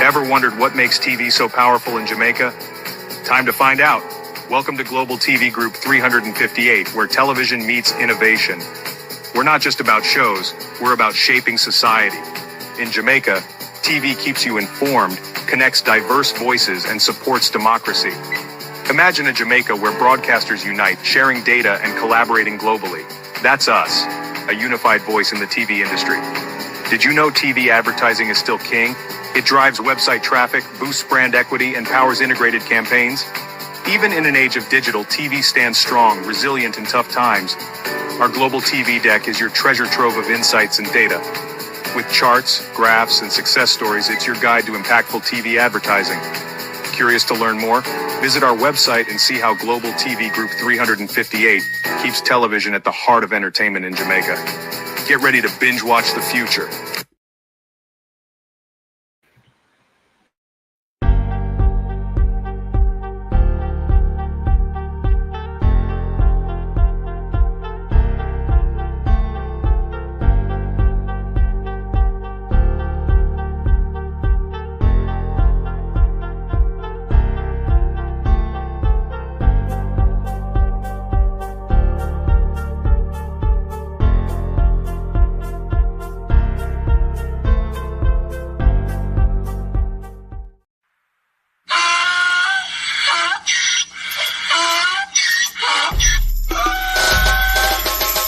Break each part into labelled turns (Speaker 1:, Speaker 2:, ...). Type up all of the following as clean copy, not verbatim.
Speaker 1: Ever wondered what makes TV so powerful in Jamaica? Time to find out. Welcome to Global TV Group 358, where television meets innovation. We're not just about shows, we're about shaping society. In Jamaica, TV keeps you informed, connects diverse voices, and supports democracy. Imagine a Jamaica where broadcasters unite, sharing data and collaborating globally. That's us, a unified voice in the TV industry. Did you know TV advertising is still king? It drives website traffic, boosts brand equity, and powers integrated campaigns. Even in an age of digital, TV stands strong, resilient in tough times. Our global TV deck is your treasure trove of insights and data. With charts, graphs, and success stories, it's your guide to impactful TV advertising. Curious to learn more? Visit our website and see how Global TV Group 358 keeps television at the heart of entertainment in Jamaica. Get ready to binge watch the future.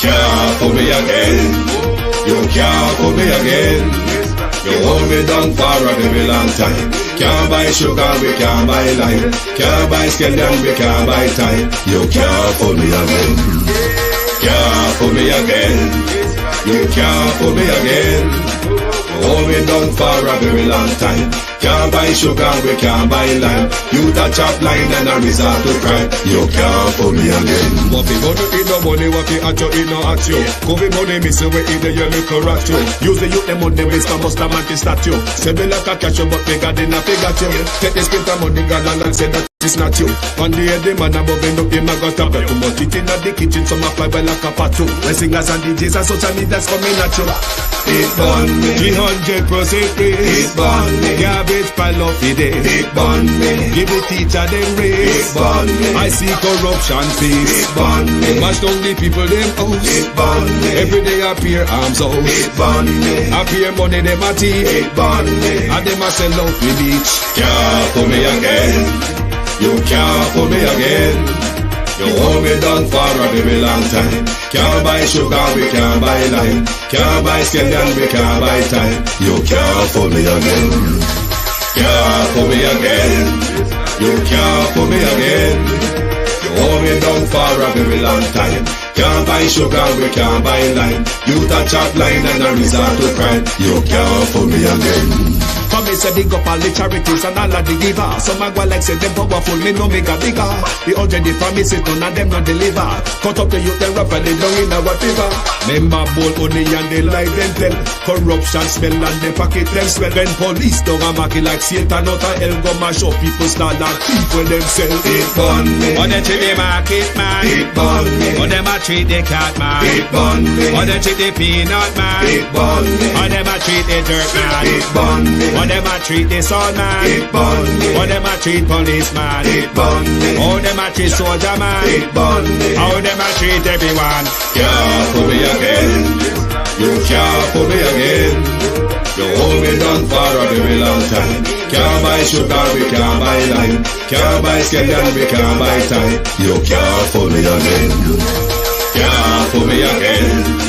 Speaker 2: Can't put me again. You can't put me again. You hold me down for a very long time. Can't buy sugar, we can't buy lime. Can't buy scallion, we can't buy time. You can't put me again. Can't put me again. You can't put me again. Hold me down for a very long time. Can't buy sugar, we can't buy lime. You touch up line and a resort to crime. You can't put me again.
Speaker 3: What fi go to eat no money, what fi at you, it no at you. Covid money, miss away in the year, look at you. Use the youth, the money, waste for most of the statue. Say me like a catch you, but bigger than a figure you. Take the spit of money, girl, and say that it's not you. On the head, the man above end up, him a got a bet. Too much it in the kitchen, some a fly well like a patu. When singers and DJs and social media's coming at you.
Speaker 2: It burn me.
Speaker 3: 300% raise.
Speaker 2: It burn me.
Speaker 3: Garbage pile of the day.
Speaker 2: It burn me.
Speaker 3: Give the teacher them
Speaker 2: It
Speaker 3: raise.
Speaker 2: burn me.
Speaker 3: I see corruption
Speaker 2: It
Speaker 3: face.
Speaker 2: burn me.
Speaker 3: Mash down the people them house.
Speaker 2: It burn me.
Speaker 3: Every day appear arms out.
Speaker 2: It burn me.
Speaker 3: Appear money them a teeth.
Speaker 2: It burn me.
Speaker 3: And them a sell out the beach.
Speaker 2: Can't put me again. You can't put me again. You hold me down for a very long time. Can't buy sugar, we can't buy lime. Can't buy scallion, we can't buy time. You can't put me again. Can't put me again. You can't put me again. You hold me down for a very long time. Can't buy sugar, we can't buy lime. You touch up line and a resort to crime. You can't put me again.
Speaker 3: Come me say dig up all the charities and all of the giver. Some a go like say them powerful, me no make a bigger. The 100 the promises, none of them not deliver. Cut up the youth, they rough and they down in our river. Member bowl only and they lie them tell. Corruption smell and they pocket them swell. When police don't a market like Satan out of hell, go mash up people start like thief when them sell.
Speaker 2: It burn me.
Speaker 3: On them treat the market man.
Speaker 2: It burn me.
Speaker 3: On them a treat the cat man.
Speaker 2: It burn me.
Speaker 3: On them treat the peanut man.
Speaker 2: It burn me.
Speaker 3: On them a treat the dirt man.
Speaker 2: It burn me.
Speaker 3: On them a treat the son man.
Speaker 2: It burn me.
Speaker 3: On them a treat policeman.
Speaker 2: It burn me.
Speaker 3: How them a treat soldier man.
Speaker 2: It burn me.
Speaker 3: How them a treat everyone.
Speaker 2: Can't put me again. You can't put me again. You hold me down for a very long time. Can't buy sugar, we can't buy lime. Can't buy scallion, we can't buy time. You can't put me again. Can't put me again.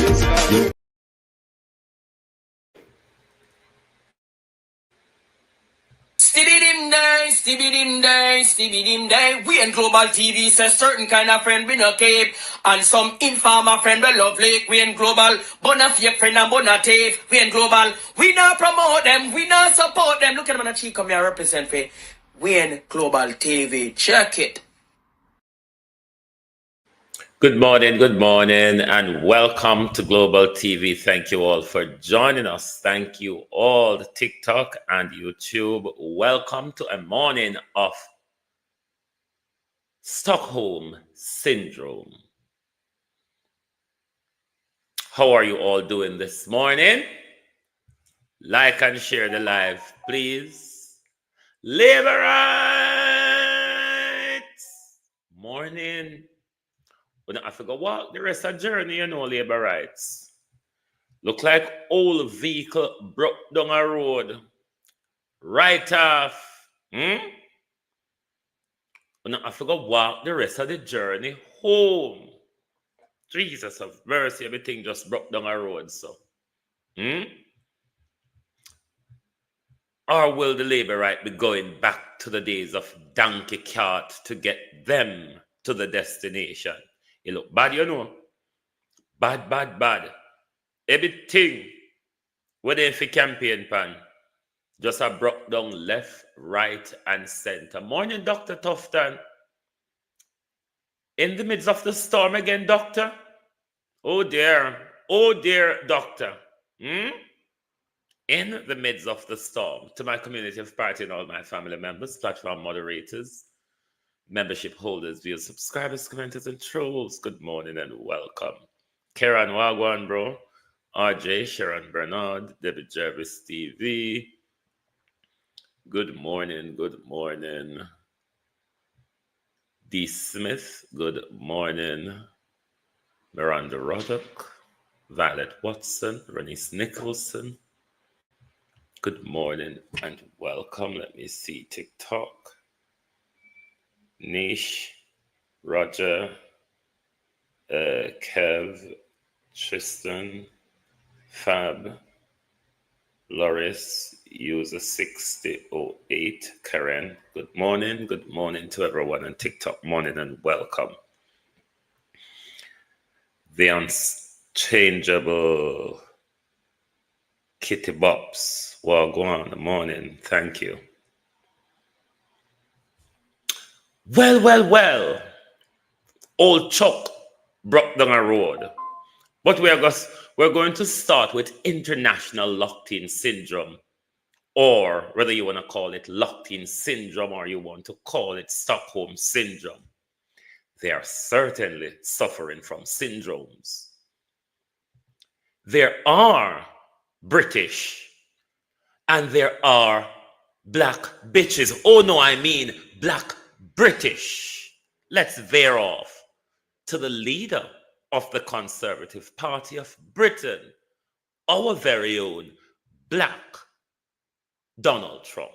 Speaker 4: Stibby-dim day. We in Global TV says certain kind of friend we no keep. And some informer friend we love like. We in Global, bona fake friend and bona tape. We in Global, we not promote them, we not support them. Look at them on the cheek, come here represent for. We in Global TV, check it.
Speaker 5: Good morning, and welcome to Global TV. Thank you all for joining us. Thank you all, the TikTok and YouTube. Welcome to a morning of Stockholm Syndrome. How are you all doing this morning? Like and share the live, please. Labor rights. Morning. But I forgot walk the rest of the journey, you know, labor rights. Look like old vehicle broke down a road. Right off. But I forgot walk the rest of the journey home. Jesus of mercy, everything just broke down a road, so. Or will the labor right be going back to the days of donkey cart to get them to the destination? You look bad, you know. Bad, bad, bad. Everything where they for campaign pan. Just a broke down left, right, and center. Morning, Dr. Tufton. In the midst of the storm again, doctor? Oh dear, doctor. In the midst of the storm, to my community of party and all my family members, platform moderators, membership holders, viewers, subscribers, commenters, and trolls, good morning and welcome. Karen Wagwan, bro. RJ, Sharon Bernard, David Jervis TV. Good morning, good morning. D. Smith, good morning. Miranda Roddock, Violet Watson, Renice Nicholson. Good morning and welcome. Let me see TikTok. Nish, Roger, Kev, Tristan, Fab, Loris, user 6008, Karen. Good morning to everyone on TikTok. Morning and welcome. The unchangeable Kitty Bops. Wagwan, morning. Thank you. Well. Old Chuck broke down a road. But we're going to start with international locked-in syndrome, or whether you want to call it locked-in syndrome or you want to call it Stockholm syndrome. They are certainly suffering from syndromes. There are British and there are black bitches. Oh no, I mean black British. Let's veer off to the leader of the Conservative Party of Britain, our very own black Donald Trump.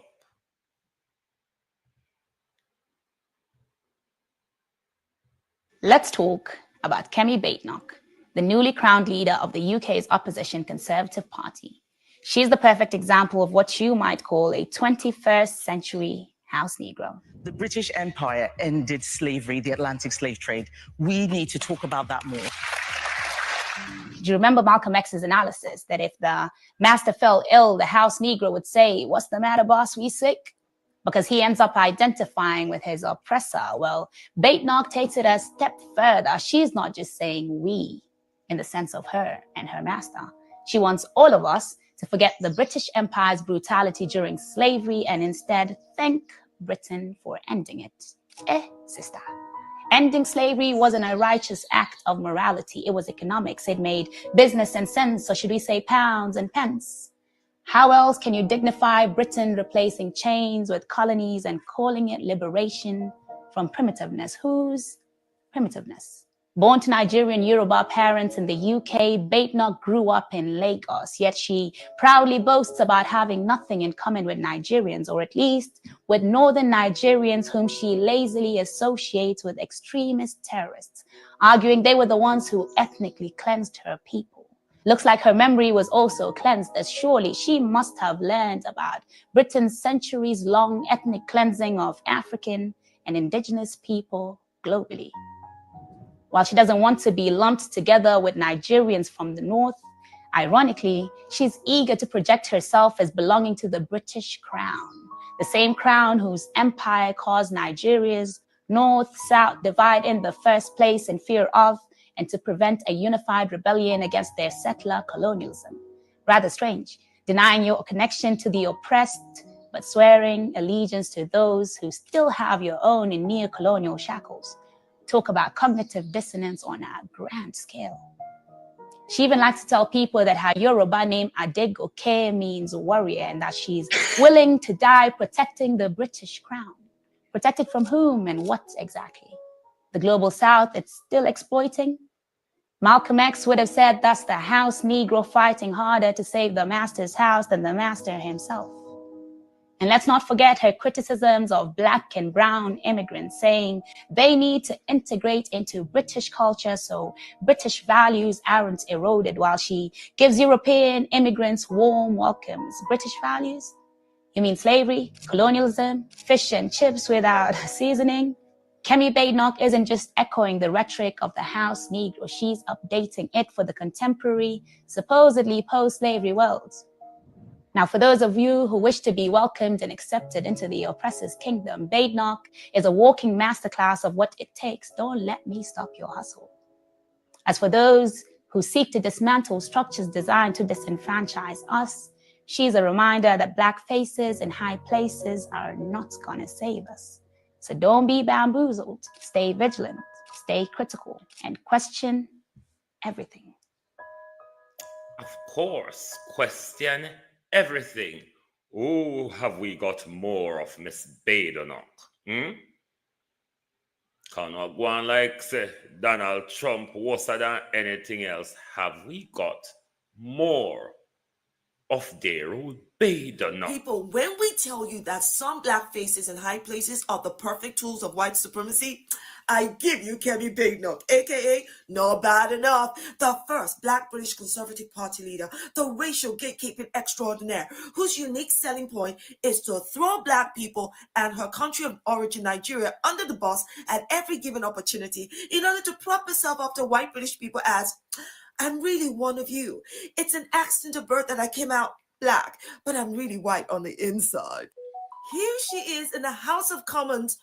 Speaker 6: Let's talk about Kemi Badenoch, the newly crowned leader of the UK's opposition Conservative Party. She's the perfect example of what you might call a 21st century house Negro.
Speaker 7: The British Empire ended slavery, the Atlantic slave trade. We need to talk about that more.
Speaker 6: Do you remember Malcolm X's analysis that if the master fell ill, the house Negro would say, "What's the matter, boss? We sick?" Because he ends up identifying with his oppressor. Well, Badenoch takes it a step further. She's not just saying we in the sense of her and her master. She wants all of us to forget the British Empire's brutality during slavery and instead thank Britain for ending it. Sister. Ending slavery wasn't a righteous act of morality. It was economics. It made business and sense, or should we say pounds and pence. How else can you dignify Britain replacing chains with colonies and calling it liberation from primitiveness? Whose primitiveness? Born to Nigerian Yoruba parents in the UK, Badenoch grew up in Lagos, yet she proudly boasts about having nothing in common with Nigerians, or at least with northern Nigerians whom she lazily associates with extremist terrorists, arguing they were the ones who ethnically cleansed her people. Looks like her memory was also cleansed, as surely she must have learned about Britain's centuries-long ethnic cleansing of African and indigenous people globally. While she doesn't want to be lumped together with Nigerians from the north, ironically, she's eager to project herself as belonging to the British crown, the same crown whose empire caused Nigeria's north-south divide in the first place in fear of and to prevent a unified rebellion against their settler colonialism. Rather strange, denying your connection to the oppressed, but swearing allegiance to those who still have your own in neo-colonial shackles. Talk about cognitive dissonance on a grand scale. She even likes to tell people that her Yoruba name Adegoke means warrior and that she's willing to die protecting the British crown. Protected from whom and what exactly? The global south it's still exploiting? Malcolm X would have said that's the house Negro fighting harder to save the master's house than the master himself. And let's not forget her criticisms of Black and brown immigrants, saying they need to integrate into British culture so British values aren't eroded, while she gives European immigrants warm welcomes. British values? You mean slavery, colonialism, fish and chips without seasoning? Kemi Badenoch isn't just echoing the rhetoric of the house Negro, she's updating it for the contemporary, supposedly post-slavery world. Now, for those of you who wish to be welcomed and accepted into the oppressor's kingdom, Badenoch is a walking masterclass of what it takes. Don't let me stop your hustle. As for those who seek to dismantle structures designed to disenfranchise us, she's a reminder that Black faces in high places are not gonna save us. So don't be bamboozled. Stay vigilant, stay critical, and question everything.
Speaker 5: Of course, question everything. Oh, have we got more of Miss Badenoch? Cannot go on like say Donald Trump worse than anything else. Have we got more of their old Badenoch?
Speaker 8: People, when we tell you that some Black faces in high places are the perfect tools of white supremacy, I give you Kemi Badenoch, aka No Badenoch, the first Black British Conservative Party leader, the racial gatekeeping extraordinaire, whose unique selling point is to throw Black people and her country of origin, Nigeria, under the bus at every given opportunity in order to prop herself up to white British people as, I'm really one of you. It's an accident of birth that I came out Black, but I'm really white on the inside. Here she is in the House of Commons,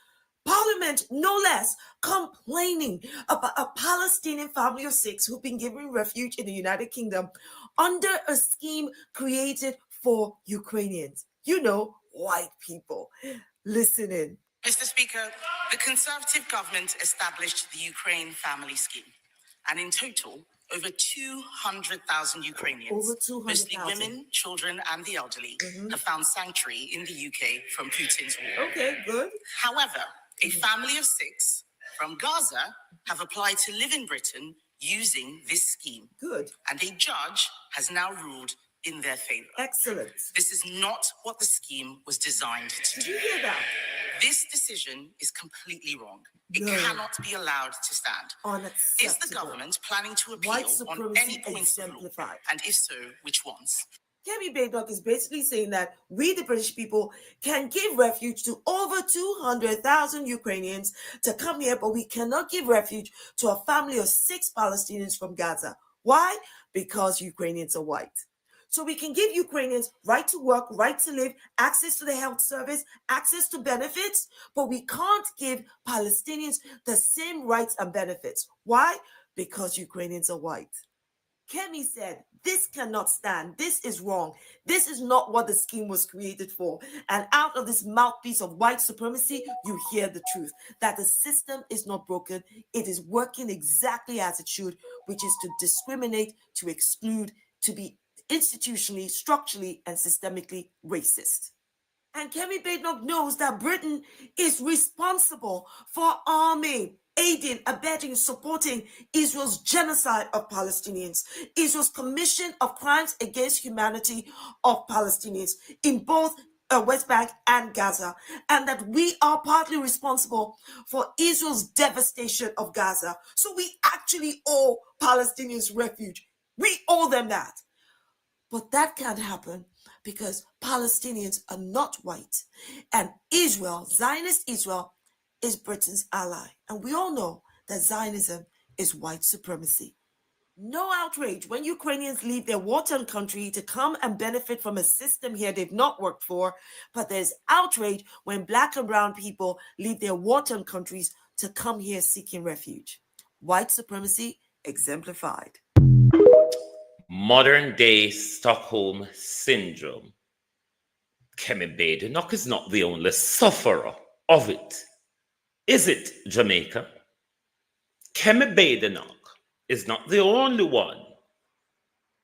Speaker 8: Parliament, no less, complaining about a Palestinian family of 6 who've been given refuge in the United Kingdom under a scheme created for Ukrainians. You know, white people. Listen in.
Speaker 9: Mr. Speaker, the Conservative government established the Ukraine Family Scheme, and in total, over 200,000 Ukrainians, mostly women, children, and the elderly, have found sanctuary in the UK from Putin's war.
Speaker 8: Okay, good.
Speaker 9: However, a family of 6 from Gaza have applied to live in Britain using this scheme.
Speaker 8: Good.
Speaker 9: And a judge has now ruled in their favor.
Speaker 8: Excellent.
Speaker 9: This is not what the scheme was designed to do.
Speaker 8: Did you hear that?
Speaker 9: This decision is completely wrong. It
Speaker 8: No.
Speaker 9: cannot be allowed to stand.
Speaker 8: Unacceptable.
Speaker 9: Is the government planning to appeal
Speaker 8: White
Speaker 9: on
Speaker 8: supremacy
Speaker 9: any points of law?
Speaker 8: exemplified.
Speaker 9: And if so, which ones?
Speaker 8: Kemi Badenoch is basically saying that we, the British people, can give refuge to over 200,000 Ukrainians to come here, but we cannot give refuge to a family of 6 Palestinians from Gaza. Why? Because Ukrainians are white. So we can give Ukrainians right to work, right to live, access to the health service, access to benefits, but we can't give Palestinians the same rights and benefits. Why? Because Ukrainians are white. Kemi said, this cannot stand. This is wrong. This is not what the scheme was created for. And out of this mouthpiece of white supremacy, you hear the truth, that the system is not broken. It is working exactly as it should, which is to discriminate, to exclude, to be institutionally, structurally, and systemically racist. And Kemi Badenoch knows that Britain is responsible for arming, aiding, abetting, supporting Israel's genocide of Palestinians, Israel's commission of crimes against humanity of Palestinians in both West Bank and Gaza, and that we are partly responsible for Israel's devastation of Gaza. So we actually owe Palestinians refuge. We owe them that. But that can't happen because Palestinians are not white. And Israel, Zionist Israel, is Britain's ally. And we all know that Zionism is white supremacy. No outrage when Ukrainians leave their war-torn country to come and benefit from a system here they've not worked for. But there's outrage when Black and brown people leave their war-torn countries to come here seeking refuge. White supremacy exemplified.
Speaker 5: Modern day Stockholm syndrome. Kemi Badenoch is not the only sufferer of it. Is it, Jamaica? Kemi Badenoch is not the only one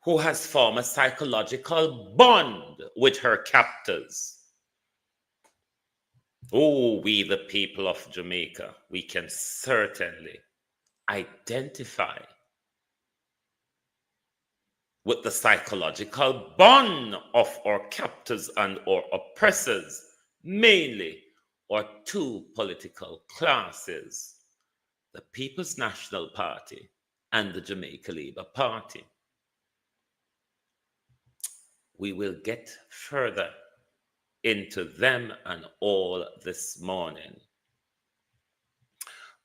Speaker 5: who has formed a psychological bond with her captors. Oh, we the people of Jamaica, we can certainly identify with the psychological bond of our captors and our oppressors, mainly our two political classes, the People's National Party and the Jamaica Labour Party. We will get further into them and all this morning.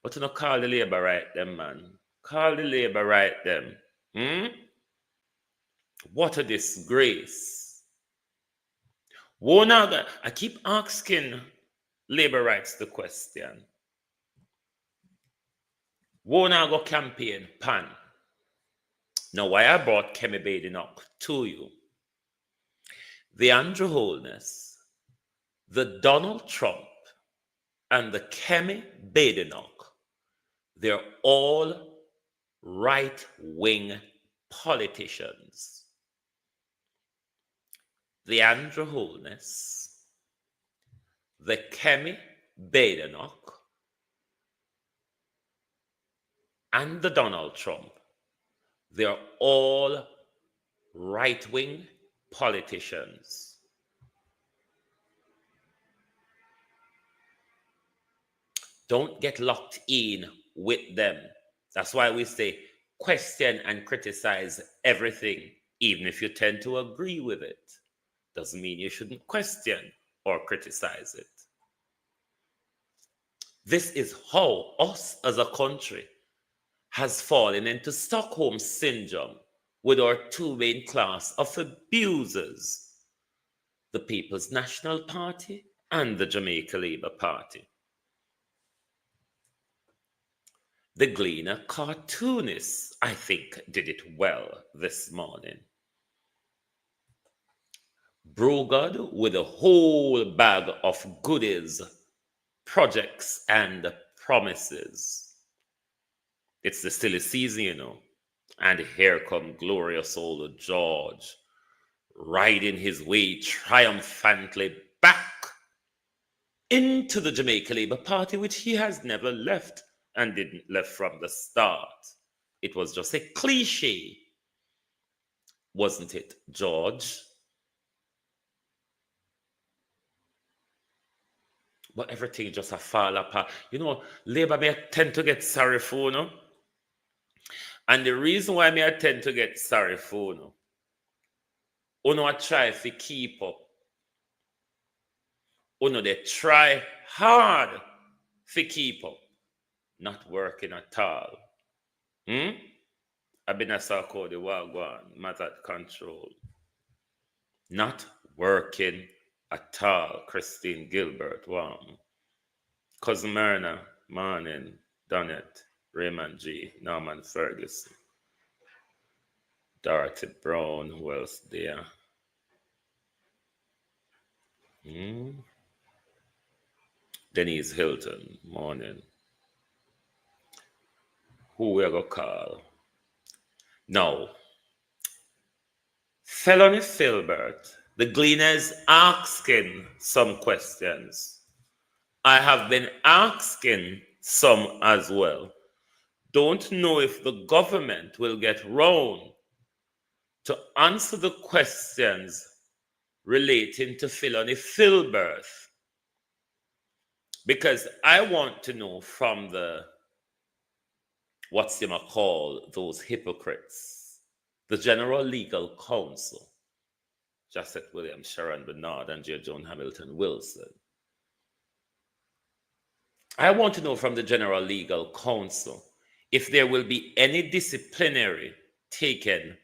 Speaker 5: But you know, call the Labour right them, man. Call the Labour right them. What a disgrace. I keep asking Labour rights the question. Won't go campaign pan? Now, why I brought Kemi Badenoch to you? The Andrew Holness, the Donald Trump, and the Kemi Badenoch, they're all right-wing politicians. The Andrew Holness, the Kemi Badenoch, and the Donald Trump, they're all right-wing politicians. Don't get locked in with them. That's why we say question and criticize everything, even if you tend to agree with it. Doesn't mean you shouldn't question or criticize it. This is how us as a country has fallen into Stockholm syndrome with our two main class of abusers, the People's National Party and the Jamaica Labour Party. The Gleaner cartoonists, I think, did it well this morning. Brugard with a whole bag of goodies, projects, and promises. It's the silly season, you know. And here come glorious old George, riding his way triumphantly back into the Jamaica Labour Party, which he has never left and didn't left from the start. It was just a cliche, wasn't it, George? But everything just a fall apart. You know, Labour may tend to get sorry for, no? And the reason why I tend to get sorry for, no? I try to keep up. They try hard to keep up. Not working at all. I've been a Sarko the Wagwan, matter control. Not working at all. Christine Gilbert, wow. Cousin Myrna, Morning, Donnet, Raymond G, Norman Ferguson, Dorothy Brown, who else there? Denise Hilton, morning. Who we going to call? Now, Felony Filbert, the Gleaners asking some questions. I have been asking some as well. Don't know if the government will get round to answer the questions relating to Felony Filbert. Because I want to know from what's you might call those hypocrites, the General Legal Counsel, Josette Williams, Sharon Bernard, and J. Joan Hamilton Wilson. I want to know from the General Legal Counsel if there will be any disciplinary taken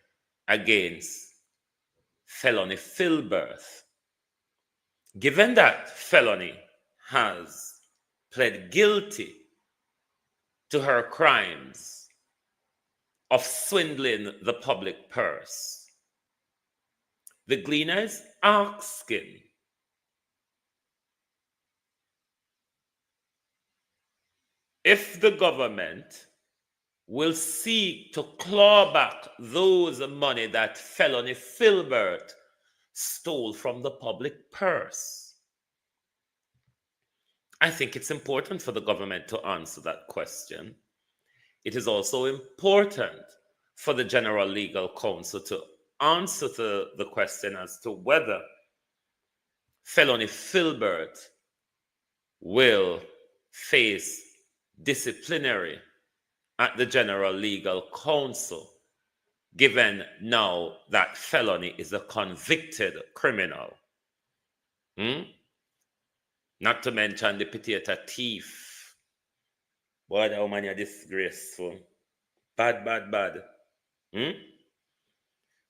Speaker 5: against Felony Filbert. Given that Felony has pled guilty to her crimes of swindling the public purse, the Gleaners asking if the government will seek to claw back those money that felony Filbert stole from the public purse? I think it's important for the government to answer that question. It is also important for the General Legal Counsel to answer the question as to whether felony Filbert will face disciplinary at the General Legal Counsel, given now that felony is a convicted criminal. Not to mention the potato thief. Boy, that woman is disgraceful. Bad, bad, bad.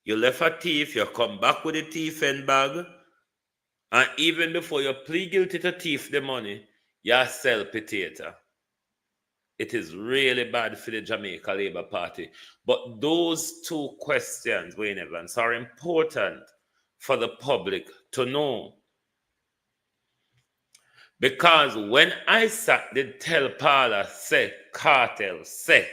Speaker 5: You left a thief, you come back with a thief and bag, and even before you plead guilty to thief the money, you sell potato. It is really bad for the Jamaica Labour Party. But those two questions, Wayne Evans, are important for the public to know. Because when I sat, did tell Paula, say, cartel, say,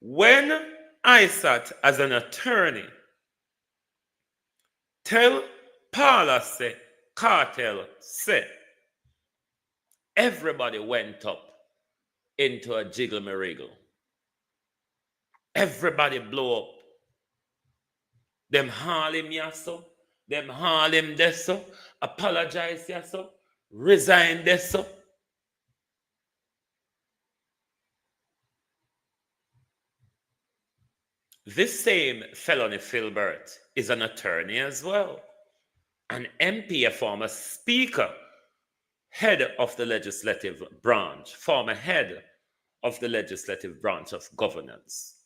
Speaker 5: when I sat as an attorney, tell Paula, say, cartel, say, everybody went up into a jiggle-me-wriggle. Everybody blow up. Them haul him yaso, them haul him deso, apologize yaso, resign deso. This same felony Filbert is an attorney as well, an MP, a former speaker, head of the legislative branch, former head of the legislative branch of governance.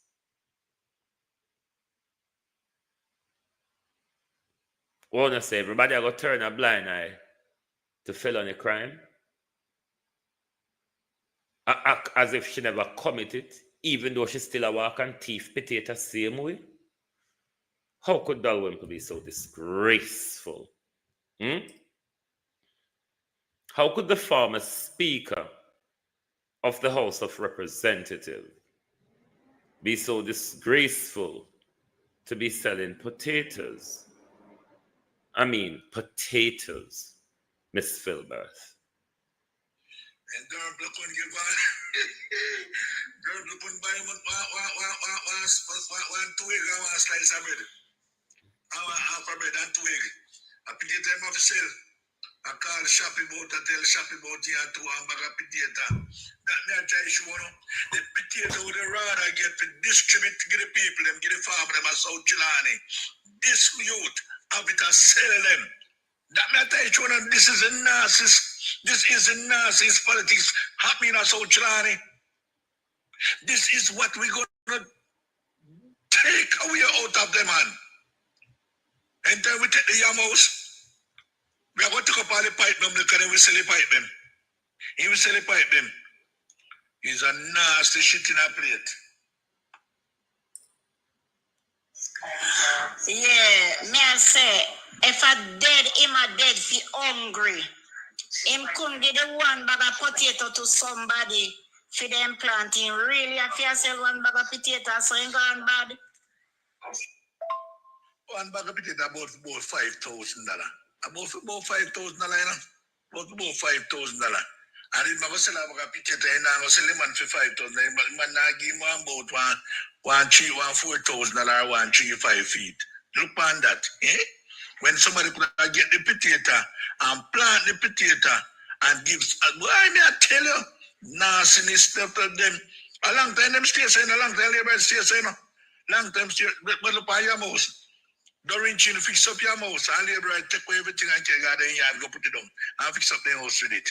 Speaker 5: I want to say everybody are going to turn a blind eye to felony crime, act as if she never committed, even though she still a walk and thief potato same way. How could Dalrymple be so disgraceful? How could the former Speaker of the House of Representatives be so disgraceful to be selling potatoes? I mean, potatoes, Miss Filbert.
Speaker 3: And Dalrymple couldn't give one. Dalrymple couldn't buy him one twig and one slice of bread. Half a bread and twig. I pick it them off sale. I call the shopping boat and tell the shopping boat here to one bag of potato. That me I try to show you. The potato would rather get to distribute to the people, them, get the farmer, them at South Chilani. This youth have it and sell them. That me I tell you, this is a narcissist. This is a narcissist politics happening at South Chilani. This is what we're going to take away out of them, man. And then we take the yam house. We are going to take up all the pipe them, look at them, we sell the pipe them. He will sell the pipe them. He's a nasty shit in a plate.
Speaker 10: Yeah, me I say, if I dead, him a dead fi hungry. Him couldn't give the one bag of potato to somebody for them planting. Really, if you sell one bag of potato, so him gone bad.
Speaker 3: One bag of potato about $5,000. About $5,000, you know? About $5,000. And if I go sell a bag of potato, I go sell them for $5,000. Man, I give him about $4,000, 135 feet. Look on that, eh? When somebody could get the potato and plant the potato and gives, why me I tell you, nastiness stuff to them. A long time them stay saying, a long time labor stay saying, long time stay, but look on your mouse. During chin, fix up your mouse, and labor take away everything and take out in yard, go put it down, and fix up the house with it.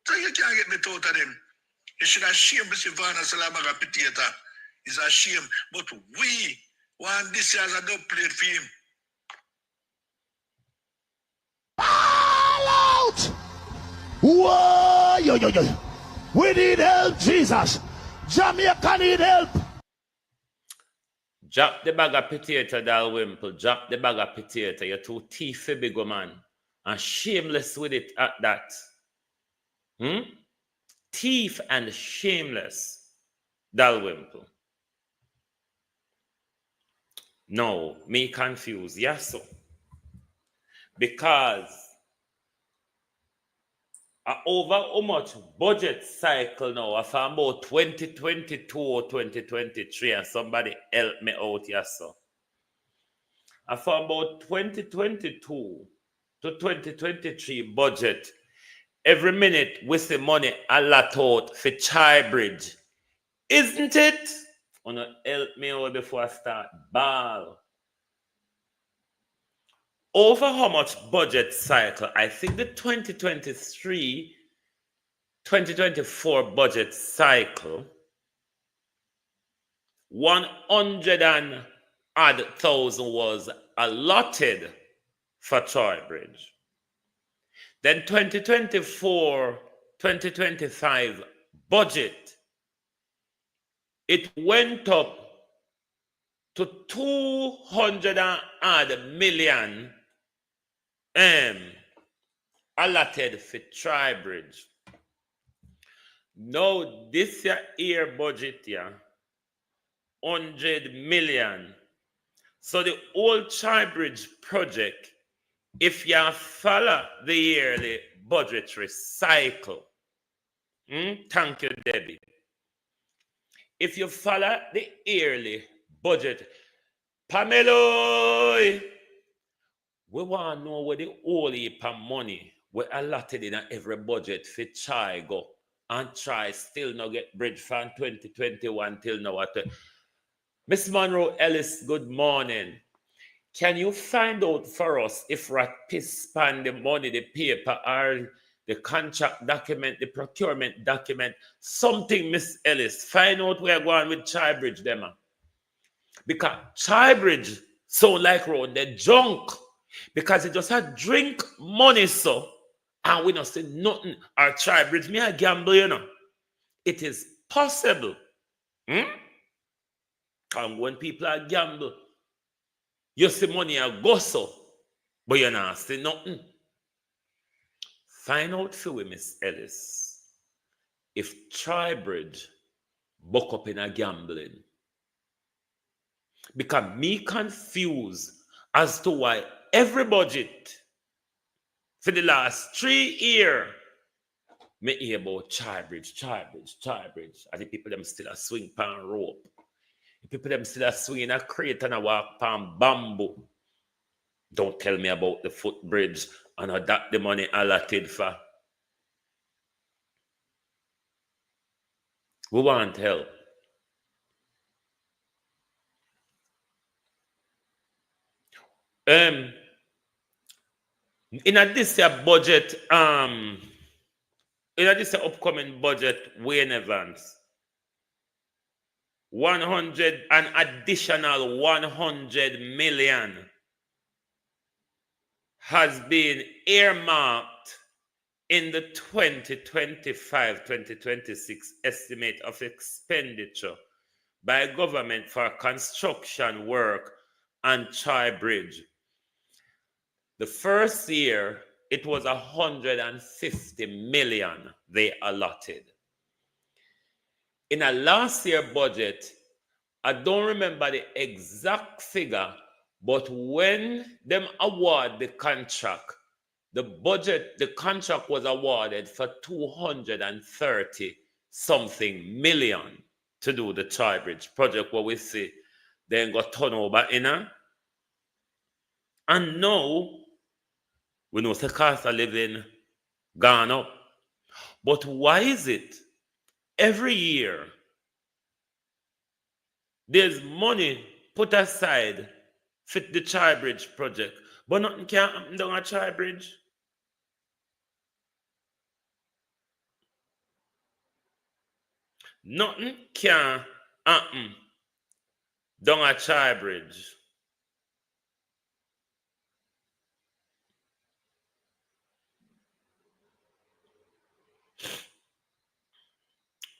Speaker 3: So you can't get me out of them. You should have shame Mr. Vanna Salamaga potato. It's a shame. But we want this as a dub plate for him.
Speaker 11: All out! Whoa! Yo. We need help, Jesus. Jamaica need help.
Speaker 5: Drop the bag of potato, Dalrymple. Drop the bag of potato. You're too thiefy, big man. And shameless with it at that. thief and shameless Dalrymple. No, me confused. Yes, so. Because over how much budget cycle now? I found about 2022 or 2023, and somebody help me out, yes, sir. I found about 2022 to 2023 budget. Every minute we see money a lot out for Chai Bridge. Isn't it? Wanna help me out before I start ball. Over how much budget cycle? I think the 2023-2024 budget cycle, 100 and odd thousand was allotted for Troy Bridge. Then 2024-2025 budget, it went up to 200 and odd million allotted for Troy Bridge. Now this year budget, 100 million. So the old Troy Bridge project, if you follow the yearly budgetary cycle, thank you, Debbie. If you follow the yearly budget, Pamela, we want to know where the whole heap of money we allotted in every budget for Chai go and try still not get bridge from 2021 till now. Miss Monroe Ellis, good morning. Can you find out for us if Ratpiss spend the money, the paper, or the contract document, the procurement document, something, Miss Ellis? Find out where going with Chai Bridge, them. Because Chai Bridge sound like road, the junk. Because it just had drink money, so, and we don't say nothing. Our Chai Bridge, me a gamble, you know. It is possible. And when people are gamble, you see money a go so, but you not see nothing. Find out for we, Miss Ellis, if Chai Bridge buck up in a gambling. Because me confused as to why every budget for the last 3 years, me hear about Chai Bridge. And the people them still a swing pan rope. The people them still a swing in a crate and a walk pan bamboo. Don't tell me about the footbridge and how that the money allotted for. We want help. In this year budget, in this upcoming budget, Wayne Evans, 100 an additional 100 million has been earmarked in the 2025-2026 estimate of expenditure by government for construction work on Chai Bridge. The first year, it was 150 million they allotted. In a last year budget, I don't remember the exact figure, but when them award the contract, the contract was awarded for 230 something million to do the Chai Bridge project, where we see then got turnover in her. And now we know the cost of living gone up. But why is it every year there's money put aside for the Chai Bridge project, but nothing can happen down a Chai Bridge? Nothing can happen down a Chai Bridge.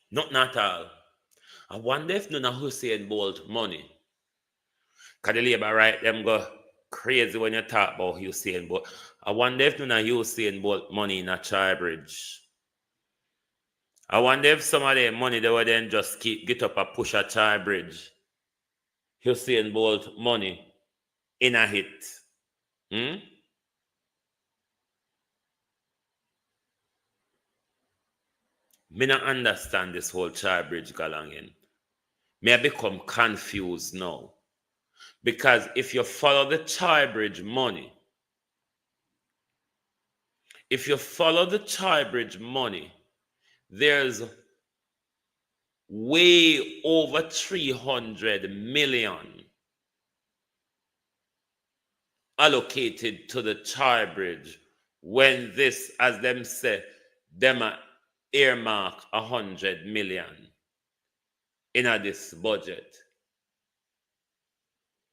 Speaker 5: Nothing at all. I wonder if none of Usain Bolt money. Because the labor right them go crazy when you talk about Usain Bolt. I wonder if none of Usain Bolt money in a Chai Bridge. I wonder if some of their money they would then just get up and push a Chai Bridge. Usain Bolt money in a hit. Me not understand this whole Chai Bridge galangin. Me I become confused now. Because if you follow the Chai Bridge money, there's way over 300 million allocated to the Chai Bridge when this, as them say, them earmark 100 million in this budget.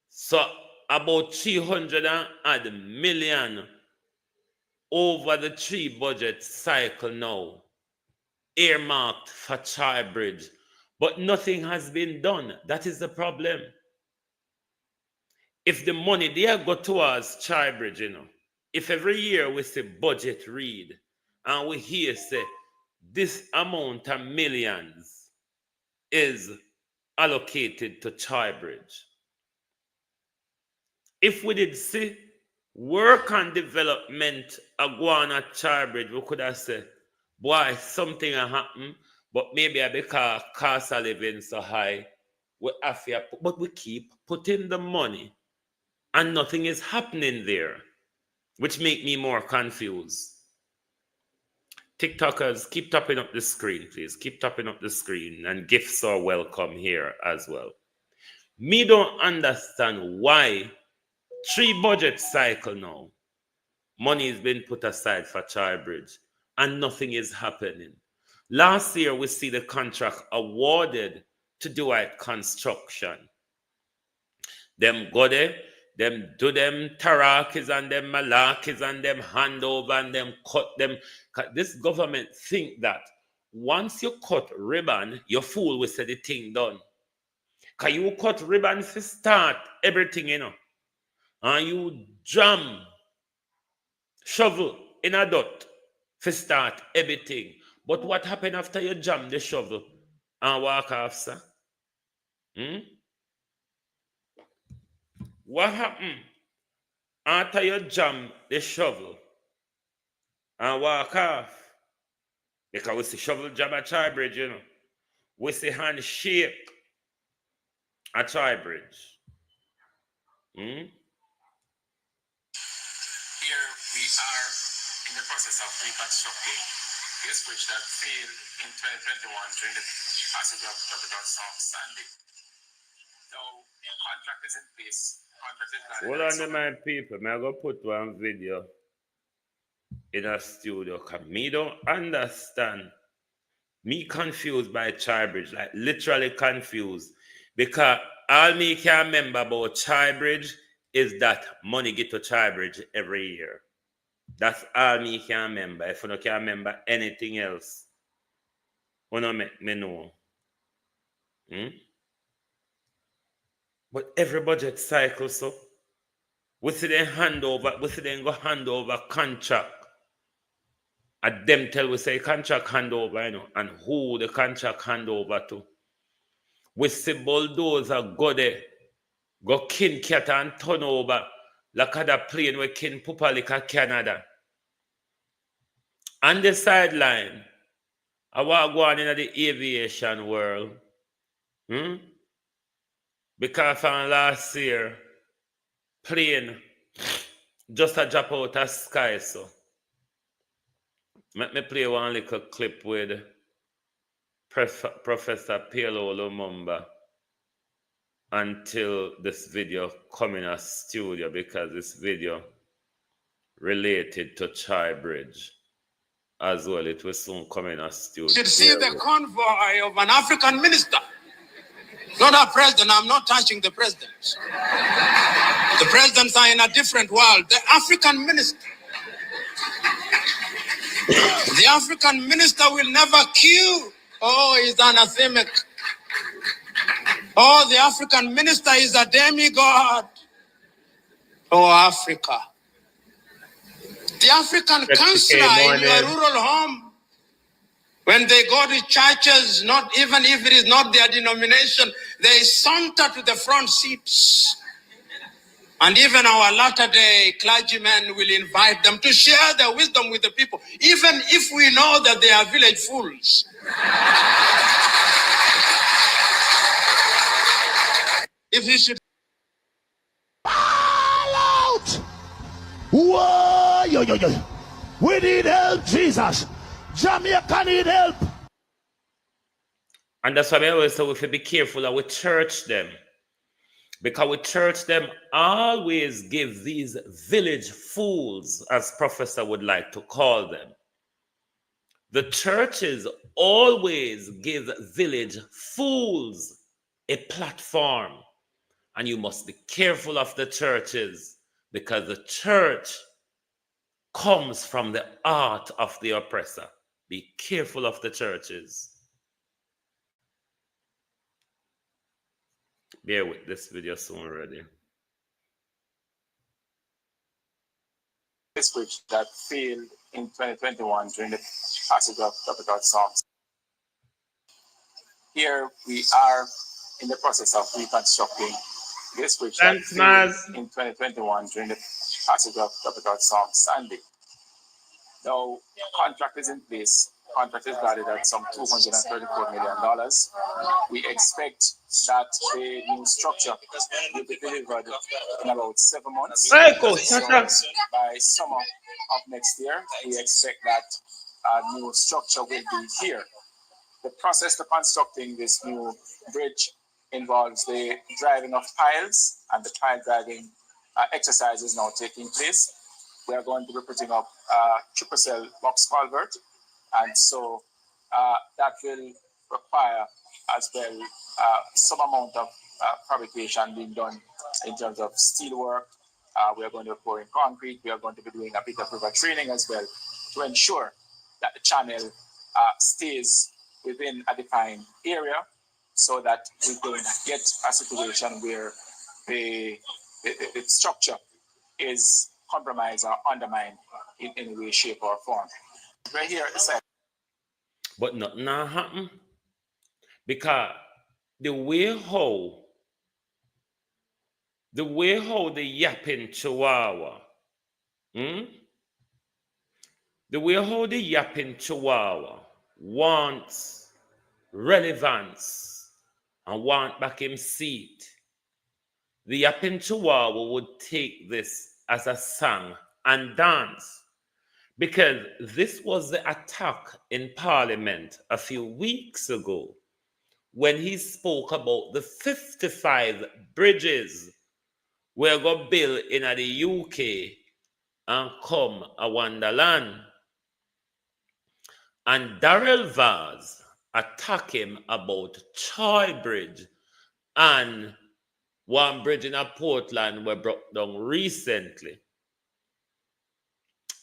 Speaker 5: So about 300 million over the 3 budget cycle now earmarked for Chai Bridge, but nothing has been done. That is the problem. If the money there go towards Chai Bridge, if every year we say budget read and we hear say this amount of millions is allocated to Chai Bridge, if we did see work and development go at Chai Bridge, we could have said, boy, something happened, but maybe because cost of living so high, but we keep putting the money and nothing is happening there, which make me more confused. TikTokers, keep tapping up the screen, please. Keep tapping up the screen, and gifts are welcome here as well. Me don't understand why 3 budget cycle now, money has been put aside for Chai Bridge, and nothing is happening. Last year, we see the contract awarded to do it construction. Them go there, them do them tarakis and them malakis and them handover and them cut them. This government think that once you cut ribbon, you fool will say the thing done. Because you cut ribbon to start everything, and you jam shovel in a dot to start everything. But what happened after you jam the shovel and walk off, sir? What happened after you jam the shovel and walk off? Because we see shovel jam at Chai Bridge, We see hand shake at Chai Bridge. Here
Speaker 12: we are in the process of reconstructing this bridge that failed in 2021 during the passage of Tropical Storm Sandy. Now, the contract is in place.
Speaker 5: Hold on to my people. I'm going to put one video in a studio because me don't understand. Me confused by Chai Bridge, like literally confused. Because all me can remember about Chai Bridge is that money get to Chai Bridge every year. That's all me can remember. If you don't can remember anything else, you don't make me know. But every budget cycle, so we see them go hand over contract. And them tell we say contract handover, and who the contract handover to. We see bulldozer go there, go kin cat and turn over like other plane we kin Pupalika Canada. On the sideline, I want to go on in the aviation world. Because from last year, plane just a drop out of sky, so. Let me play one little clip with Professor P.L.O. Lumumba until this video come in a studio, because this video related to Chai Bridge as well. It will soon come in a studio.
Speaker 13: You should see the convoy of an African minister. Not a president. I'm not touching the president. The presidents are in a different world. The African minister. The African minister will never kill. Oh, he's anathemic. Oh, the African minister is a demigod. Oh, Africa. The African counselor in your rural home When they go to churches, not even if it is not their denomination, they saunter to the front seats. And even our latter-day clergymen will invite them to share their wisdom with the people, even if we know that they are village fools. If you should
Speaker 11: All out! Whoa, yo, yo, yo. We need help, Jesus. Jamaica need help.
Speaker 5: And that's why I always say we have to be careful that we church them. Because we church them always give these village fools, as Professor would like to call them. The churches always give village fools a platform. And you must be careful of the churches, because the church comes from the heart of the oppressor. Be careful of the churches. Bear with this video soon already.
Speaker 12: Which that failed in 2021 during the passage of tropical storms. Here we are in the process of reconstructing this bridge that failed in 2021 during the passage of tropical storm Sandy. Now, contract is in place. Contract is valued at some $234 million. We expect that the new structure will be delivered in about 7 months. So by summer of next year, we expect that a new structure will be here. The process of constructing this new bridge involves the driving of piles, and the pile driving exercise is now taking place. We are going to be putting up a triple cell box culvert, and so that will require as well some amount of fabrication being done in terms of steel work. We are going to be pouring concrete. We are going to be doing a bit of river training as well to ensure that the channel stays within a defined area, so that we don't get a situation where the structure is compromised or undermined in any way, shape, or form. Right here,
Speaker 5: but nothing happen, because the way how the yapping chihuahua, the way how the yapping chihuahua wants relevance and want back him seat, the yapping chihuahua would take this as a song and dance. Because this was the attack in Parliament a few weeks ago when he spoke about the 55 bridges we're going to build in the UK and come a wonderland. And Darrell Vaz attacked him about Troy Bridge and one bridge in Portland were brought down recently.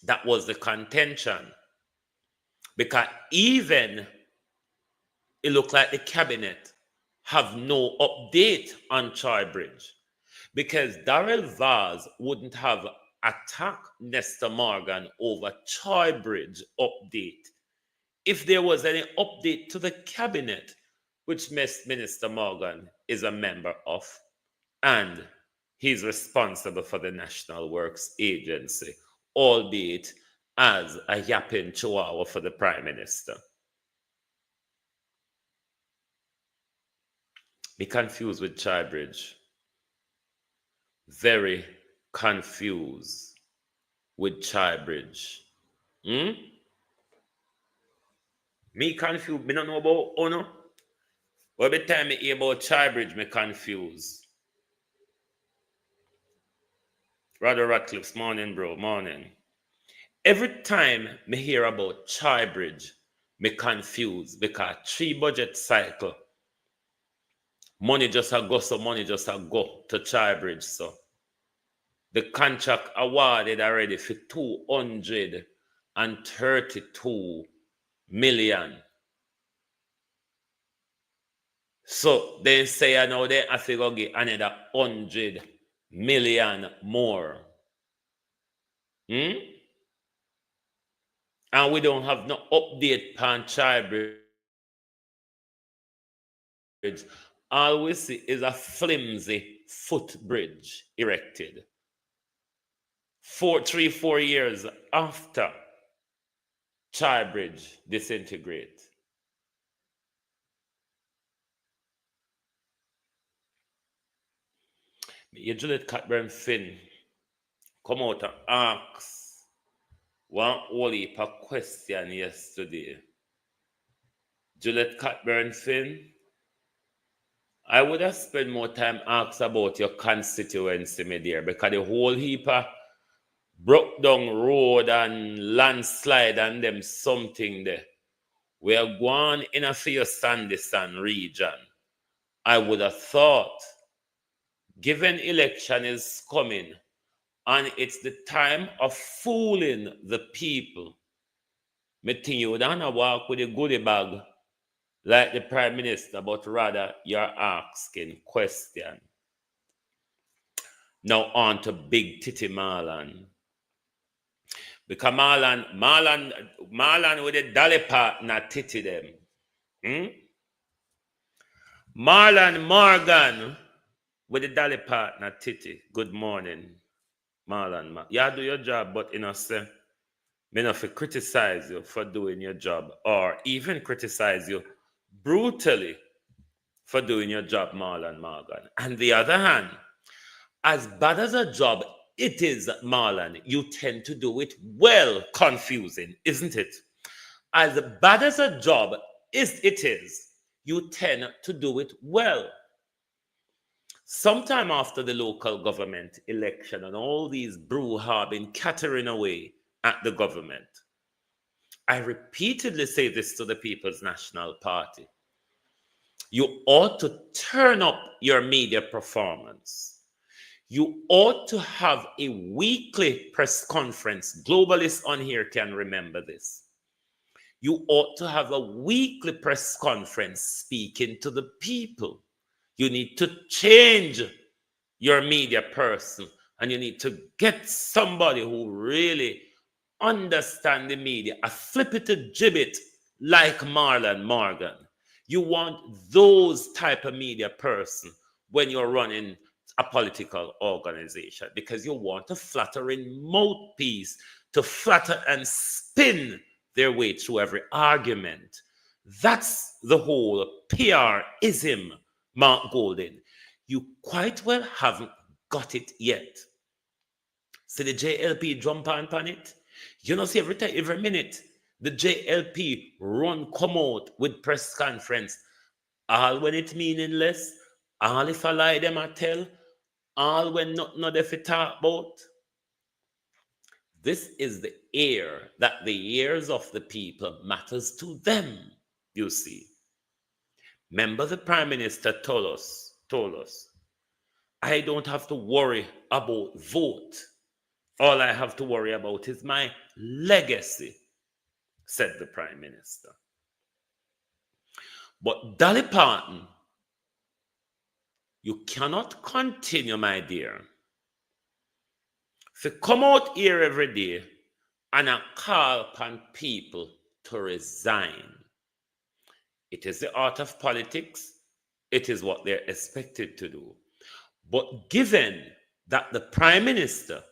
Speaker 5: That was the contention. Because even it looked like the cabinet have no update on Troy Bridge. Because Darrell Vaz wouldn't have attacked Nestor Morgan over Troy Bridge update if there was any update to the cabinet, which Minister Morgan is a member of, and he's responsible for the National Works Agency, albeit as a yapping chihuahua for the Prime Minister. Be confused with Troy Bridge. Very confused with Troy Bridge. Me confused. Me don't know about Ono. But every time I hear about Troy Bridge, me confused. Rather Ratcliffe's morning, bro. Morning. Every time me hear about Troy Bridge, me confused because 3 budget cycle. Money just a go, so money just a go to Troy Bridge. So the contract awarded already for 232 million. So they say I know they have to go get another 100 million more. And we don't have no update on Chai Bridge. All we see is a flimsy footbridge erected 4 years after Chai Bridge disintegrate. Juliet Catburn Finn come out and ask one whole heap of question yesterday. Juliet Catburn Finn, I would have spent more time asking about your constituency, my dear, because the whole heap of broke down road and landslide and them something there. We are going in a few Sandistan region. I would have thought, given election is coming, and it's the time of fooling the people, me think you don't walk with a goodie bag like the Prime Minister, but rather you're asking question. Now on to Big Titty Marlon. Because Marlon with the dolly partner titty them. Marlon Morgan with the dolly partner titty. Good morning, Marlon. You do your job, but say, me not to criticize you for doing your job, or even criticize you brutally for doing your job, Marlon Morgan. On the other hand, as bad as a job it is, Marlon, you tend to do it well. Confusing, isn't it? As bad as a job it is, you tend to do it well. Sometime after the local government election and all these brouhaha been catering away at the government, I repeatedly say this to the People's National Party. You ought to turn up your media performance. You ought to have a weekly press conference. Globalists on here can remember this. You ought to have a weekly press conference speaking to the people. You need to change your media person, and you need to get somebody who really understands the media, a flippity gibbet like Marlon Morgan. You want those type of media person when you're running a political organization, because you want a flattering mouthpiece to flatter and spin their way through every argument. That's the whole PR-ism, Mark Golden. You quite well haven't got it yet. See the JLP jump on it? You know, see every minute, the JLP come out with press conference. All when it's meaningless, all if I lie them I tell, all when not if it talk about. This is the air that the ears of the people matters to them, you see. Remember the Prime Minister told us, I don't have to worry about vote. All I have to worry about is my legacy, said the Prime Minister. But Dolly Parton, you cannot continue, my dear, to come out here every day and call upon people to resign. It is the art of politics. It is what they're expected to do. But given that the Prime Minister,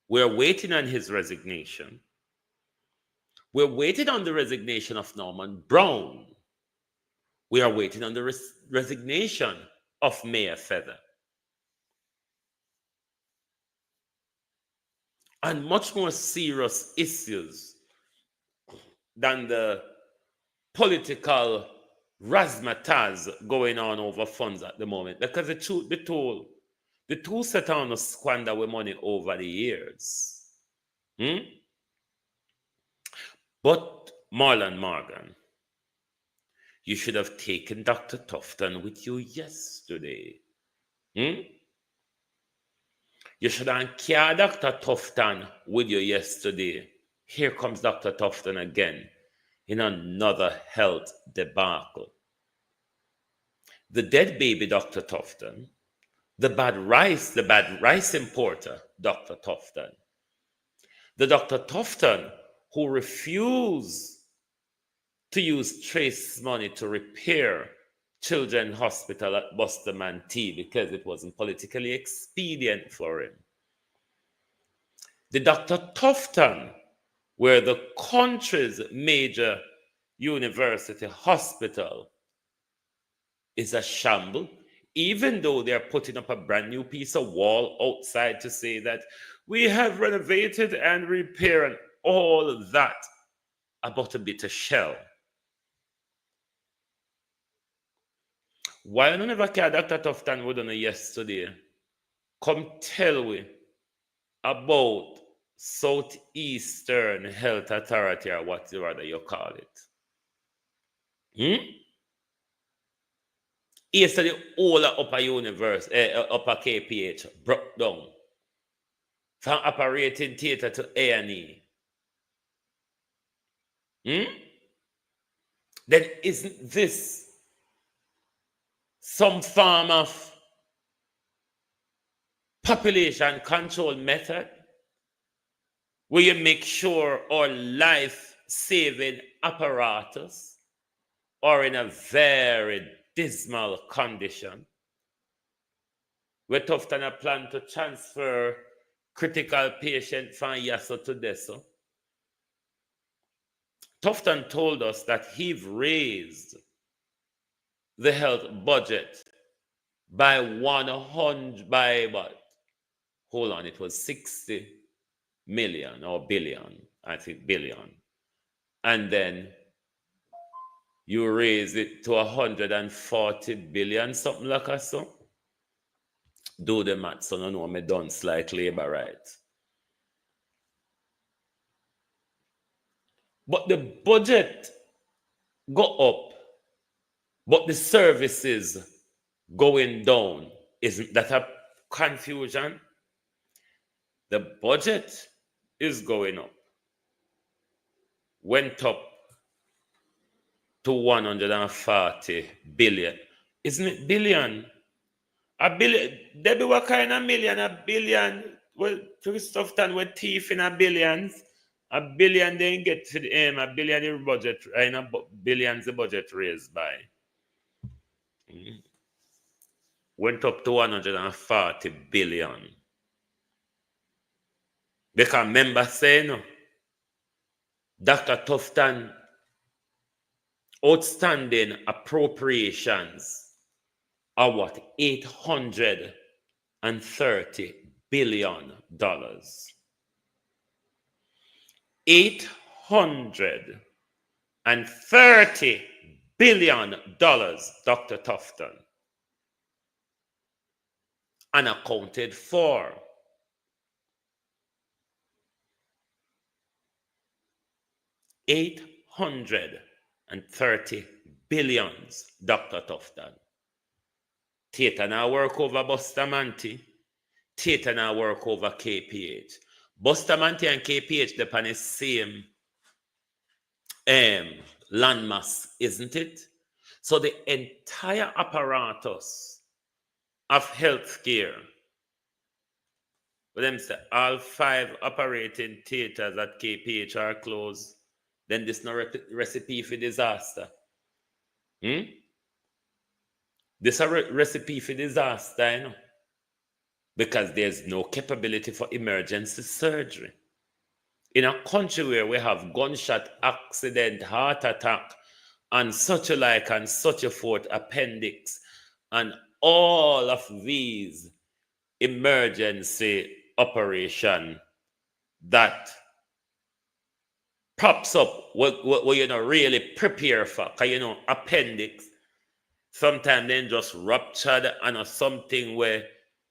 Speaker 5: we're waiting on his resignation, we're waiting on the resignation of Norman Brown, we are waiting on the resignation of Mayor Feather, and much more serious issues than the political razzmatazz going on over funds at the moment. Because the two set on to squander with money over the years. But Marlon Morgan, you should have taken Dr. Tufton with you yesterday. You should have carried Dr. Tufton with you yesterday. Here comes Dr. Tufton again in another health debacle. The dead baby, Dr. Tufton. The bad rice importer, Dr. Tufton. The Dr. Tufton who refuse to use trace money to repair Children's Hospital at Bustamante because it wasn't politically expedient for him. The Dr. Tufton, where the country's major university hospital is a shamble, even though they're putting up a brand new piece of wall outside to say that we have renovated and repaired all that about a bit of shell. Why don't ever care Dr. Tufton would on yesterday come tell we about Southeastern Health Authority or whatever you call it? Yesterday, all upper university, upper KPH broke down from operating theater to A&E. Then isn't this some form of population control method where you make sure our life-saving apparatus are in a very dismal condition? We're Tufton a plan to transfer critical patient from Yasso to Deso. Tufton told us that he've raised the health budget by 100, by what? Hold on, it was 60 million or billion, I think billion. And then you raise it to 140 billion, something like that. So do the math, so no me done slightly labor right. But the budget go up, but the services going down. Isn't that a confusion? The budget is going up. Went up to 140 billion. Isn't it billion? A billion. Debbie, what kind of million? A billion. Well, Tufton with thief in a billions. A billion they get to the aim. A billion in budget. In a billions the budget raised by. Went up to 140 billion. Because remember saying, no, Dr. Tufton outstanding appropriations are what? $830 billion. $830 billion, Dr. Tufton. Unaccounted for. $830 billion, Dr. Tufton. Theater now work over Bustamante. Theater now work over KPH. Bustamante and KPH depend on the same landmass, isn't it? So the entire apparatus of healthcare, for them say all 5 operating theaters at KPH are closed, then this no recipe for disaster. This a recipe for disaster, you know, because there's no capability for emergency surgery. In a country where we have gunshot accident, heart attack, and such a like, and such a forth, appendix, and all of these emergency operation that pops up what you know really prepare for, because you know appendix sometimes then just ruptured and something where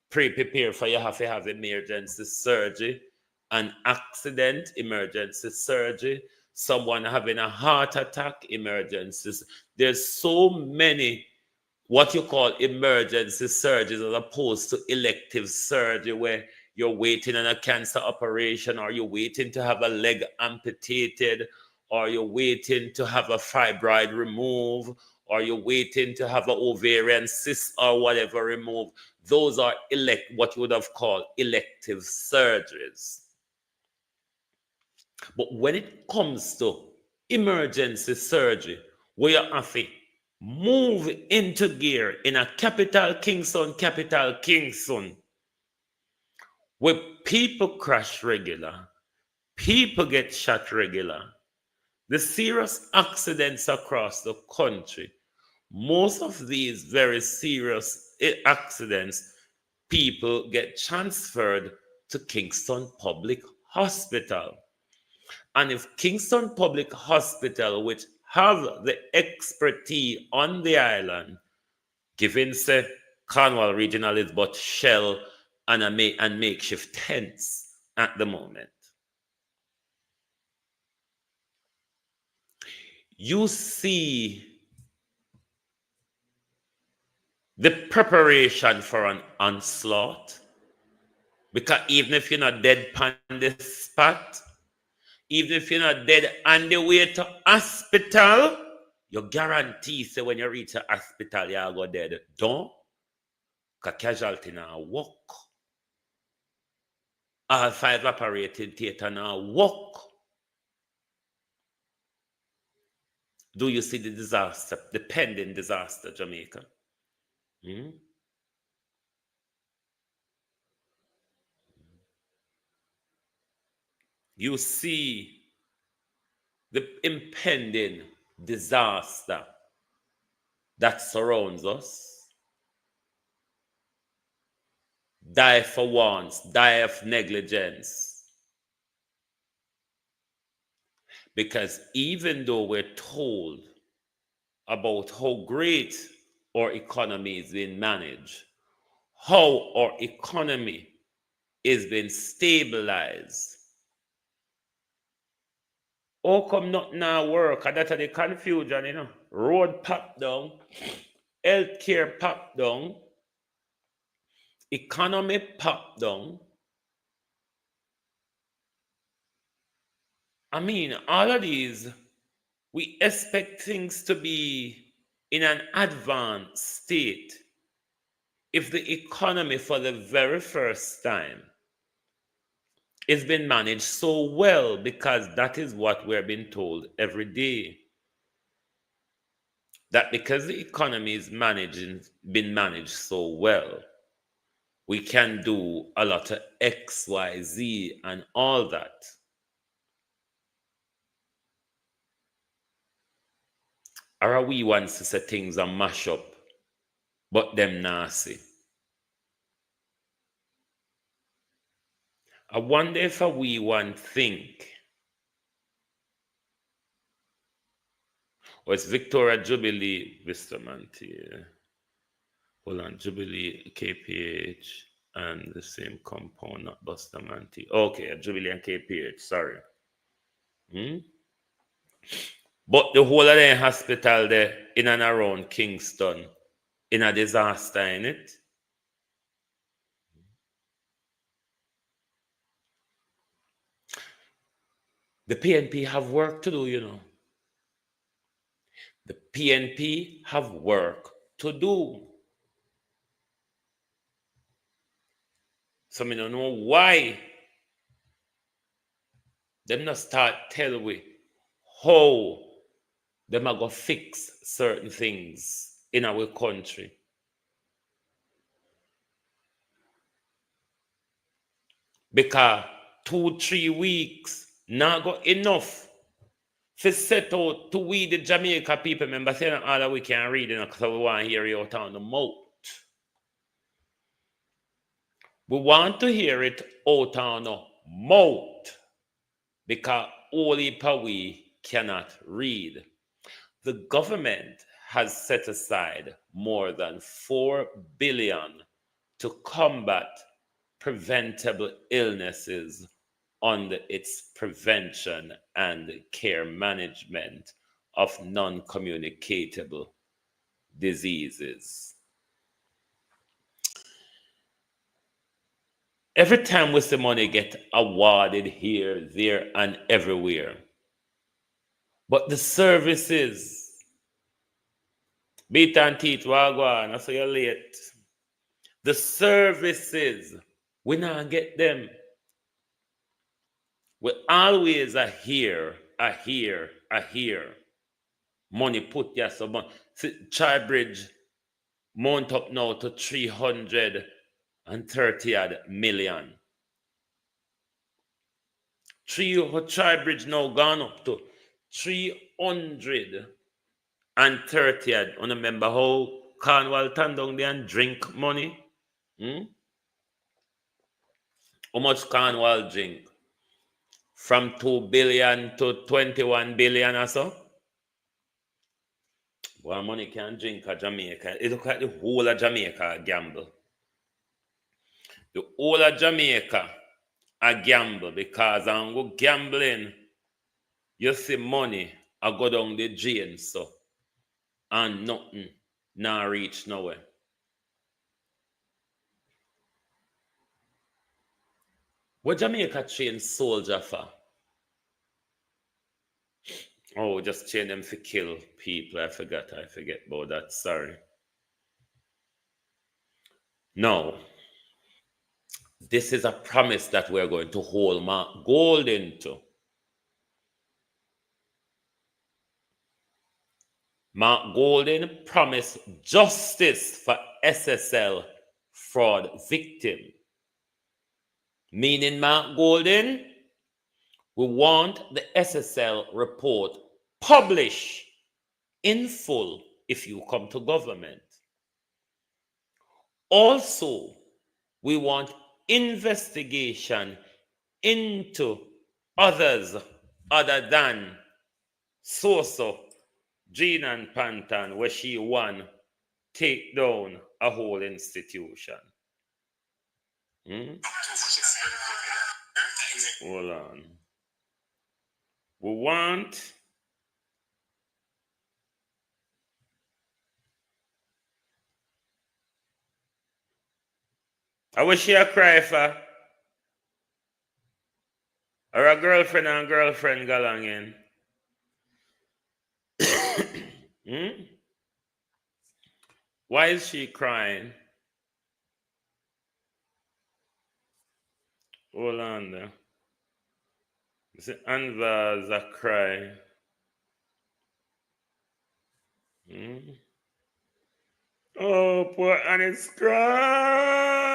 Speaker 5: prepare for, you have to have emergency surgery, an accident, emergency surgery, someone having a heart attack, emergencies. There's so many what you call emergency surgeries as opposed to elective surgery where you're waiting on a cancer operation, or you're waiting to have a leg amputated, or you're waiting to have a fibroid removed, or you're waiting to have an ovarian cyst or whatever removed. Those are what you would have called elective surgeries. But when it comes to emergency surgery, where you have to move into gear in a capital Kingston, where people crash regular, people get shot regular, the serious accidents across the country, most of these very serious accidents, people get transferred to Kingston Public Hospital. And if Kingston Public Hospital, which have the expertise on the island, given say Cornwall Regional is but shell and makeshift tents at the moment, you see the preparation for an onslaught. Because even if you're not dead on the spot, even if you're not dead on the way to hospital, you guarantee say when you reach the hospital, you'll go dead. Don't, because casualty now walk. All 5 operating theater now walk. Do you see the disaster, the pending disaster, Jamaica? You see the impending disaster that surrounds us. Die for wants, die of negligence. Because even though we're told about how great our economy is being managed, how our economy is being stabilized, how come not now work? And that's the confusion, you know. Road pop down, healthcare pop down, economy pop down. I mean, all of these, we expect things to be in an advanced state if the economy for the very first time is being managed so well, because that is what we're being told every day. That because the economy is been managed so well, we can do a lot of X, Y, Z, and all that. Or are we ones to say things are mash up, but them nasty? I wonder if we one think, or it's Victoria Jubilee, Bustamante. Hold on, Jubilee, KPH, and the same compound, not Bustamante. Okay, Jubilee and KPH, sorry. But the whole of the hospital there in and around Kingston, in a disaster, in it. The PNP have work to do, you know. The PNP have work to do. So I don't know why them not start tell we how them are going to fix certain things in our country. Because 2-3 weeks not go enough to set out to we the Jamaica people. Remember saying all that we can read because we want to hear you out on the mouth. We want to hear it out on the mouth because only we cannot read. The government has set aside more than 4 billion to combat preventable illnesses under its prevention and care management of non-communicable diseases. Every time we see money get awarded here, there, and everywhere, but the services, beat and teeth, wagwan, I say you're late. The services, we not get them. We always are here. Money put there, so much. Chai Bridge mount up now to 330 odd million. Chai Bridge now gone up to 330 odd. I remember how Cornwall turned down there and drink money? How much Cornwall drink? From 2 billion to 21 billion or so? Well, money can't drink at Jamaica. You look at the whole of Jamaica a gamble. The whole of Jamaica a gamble because I'm go gambling. You see money, I go down the drain so and nothing now reach nowhere. What Jamaica train soldier for? Oh, just train them for kill people. I forget about that. Sorry. No. This is a promise that we're going to hold Mark Gold into. Mark Golden promised justice for SSL fraud victim. Meaning, Mark Golden, we want the SSL report published in full if you come to government. Also, we want investigation into others other than Soso, Jean and Pantan, where she won take down a whole institution. Hold on. We want I wish she a cry for or a girlfriend and girlfriend go along in. Why is she crying? Hold on there. See, Anva's a cry. Oh, poor Annie's crying.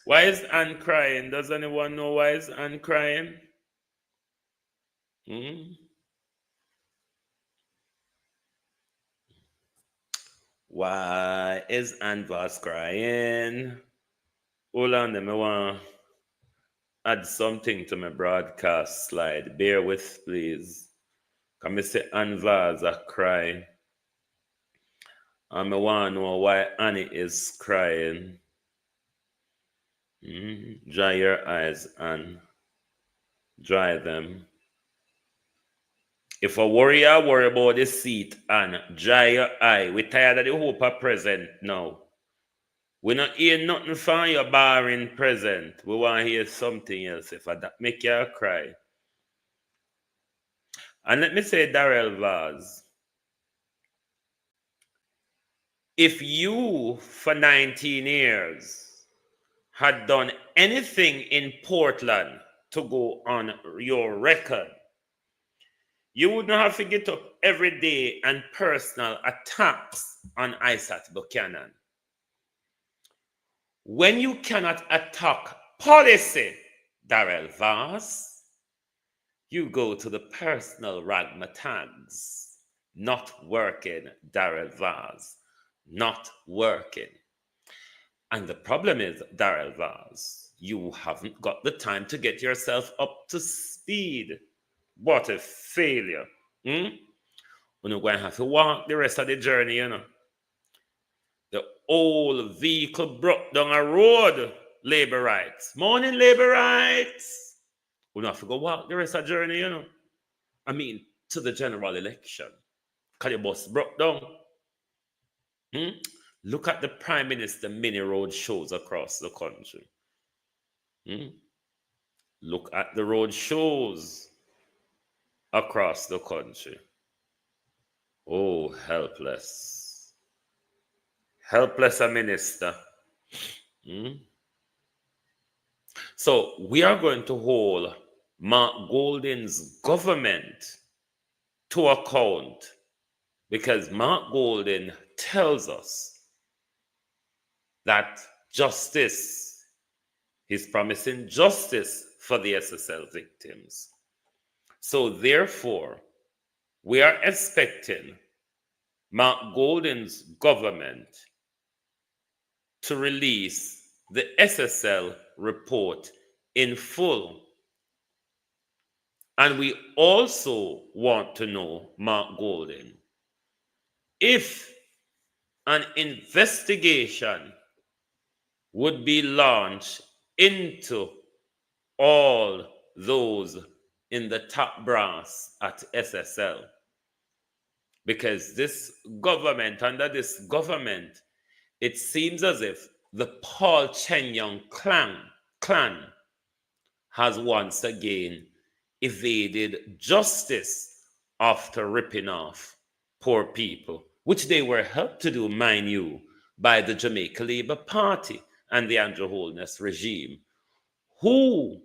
Speaker 5: Why is Anne crying? Does anyone know why is Anne crying? Why is Anne Voss crying? Hold on, I want to add something to my broadcast slide. Bear with, please. Come me say Anne Voss a cry. And I want to know why Annie is crying. Dry your eyes, Anne. Dry them. If a warrior worry about the seat and dry your eye, we tired of the hope of present now. We not hear nothing from your barring present. We want to hear something else. If that make you cry. And let me say, Darrell Vaz, if you for 19 years had done anything in Portland to go on your record, you would not have to get up every day and personal attacks on Isaac Buchanan. When you cannot attack policy, Darrell Vaz, you go to the personal ragmatags. Not working, Darrell Vaz. Not working. And the problem is, Darrell Vaz, you haven't got the time to get yourself up to speed. What a failure. We're not going to have to walk the rest of the journey, you know. The old vehicle broke down a road, labor rights. Morning, labor rights. We're not have to go walk the rest of the journey, you know. I mean, to the general election. Because the bus broke down. Look at the Prime Minister mini road shows across the country. Look at the road shows across the country. Oh, helpless. Helpless a minister. So we are going to hold Mark Golden's government to account, because Mark Golden tells us that justice, he's promising justice for the SSL victims. So therefore, we are expecting Mark Golden's government to release the SSL report in full. And we also want to know, Mark Golden, if an investigation would be launched into all those in the top brass at SSL. Because this government, under this government, it seems as if the Paul Chenyang clan has once again evaded justice after ripping off poor people, which they were helped to do, mind you, by the Jamaica Labour Party and the Andrew Holness regime, who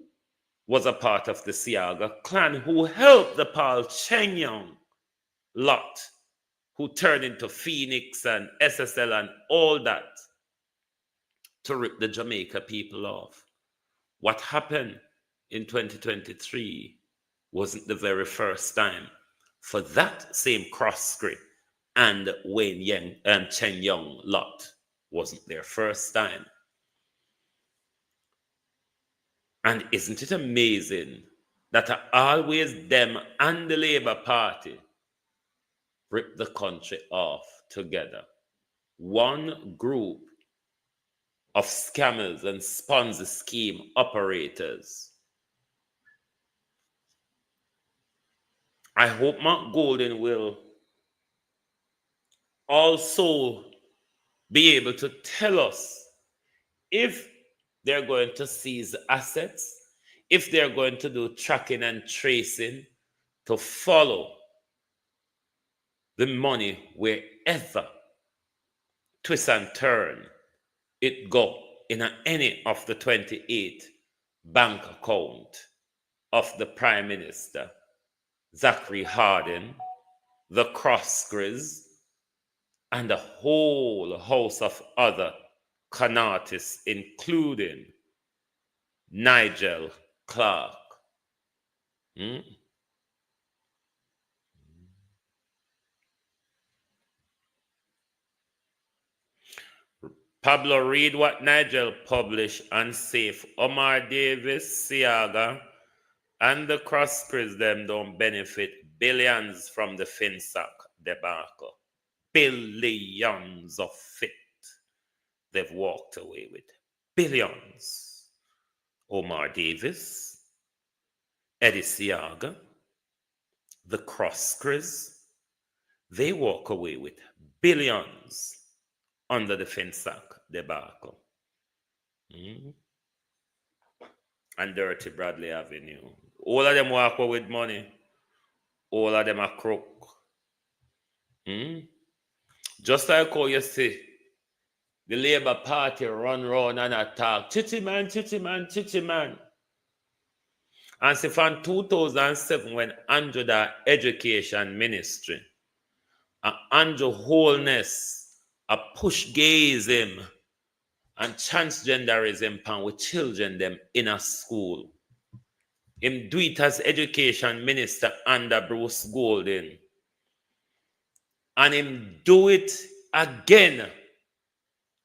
Speaker 5: was a part of the Siaga clan, who helped the Paul Chenyang lot, who turned into Phoenix and SSL and all that, to rip the Jamaica people off. What happened in 2023 wasn't the very first time for that same cross-script and Chen Young lot. Wasn't their first time. And isn't it amazing that always them and the Labour Party rip the country off together? One group of scammers and Ponzi scheme operators. I hope Mark Golden will also be able to tell us if they're going to seize assets, if they're going to do tracking and tracing to follow the money wherever twist and turn it go in any of the 28 bank account of the Prime Minister, Zachary Hardin, the Crossgriz, and a whole host of other con artists, including Nigel Clark. Pablo, read what Nigel published on Safe. Omar Davis, Siaga, and the Crossgriz them don't benefit billions from the FinSac debacle. Billions of it they've walked away with. Billions. Omar Davis, Eddie Siaga, the Crossgriz, they walk away with billions under the FinSac debacle. And Dirty Bradley Avenue. All of them walk away with money. All of them are crook. Just like how you see the Labour Party run round and attack. Chichi man, chichi man, chichi man. And see from 2007 when Andrew the Education Ministry, Andrew Holness, a push gayism and transgenderism pan with children them in a school. Him do it as Education Minister under Bruce Golden. And him do it again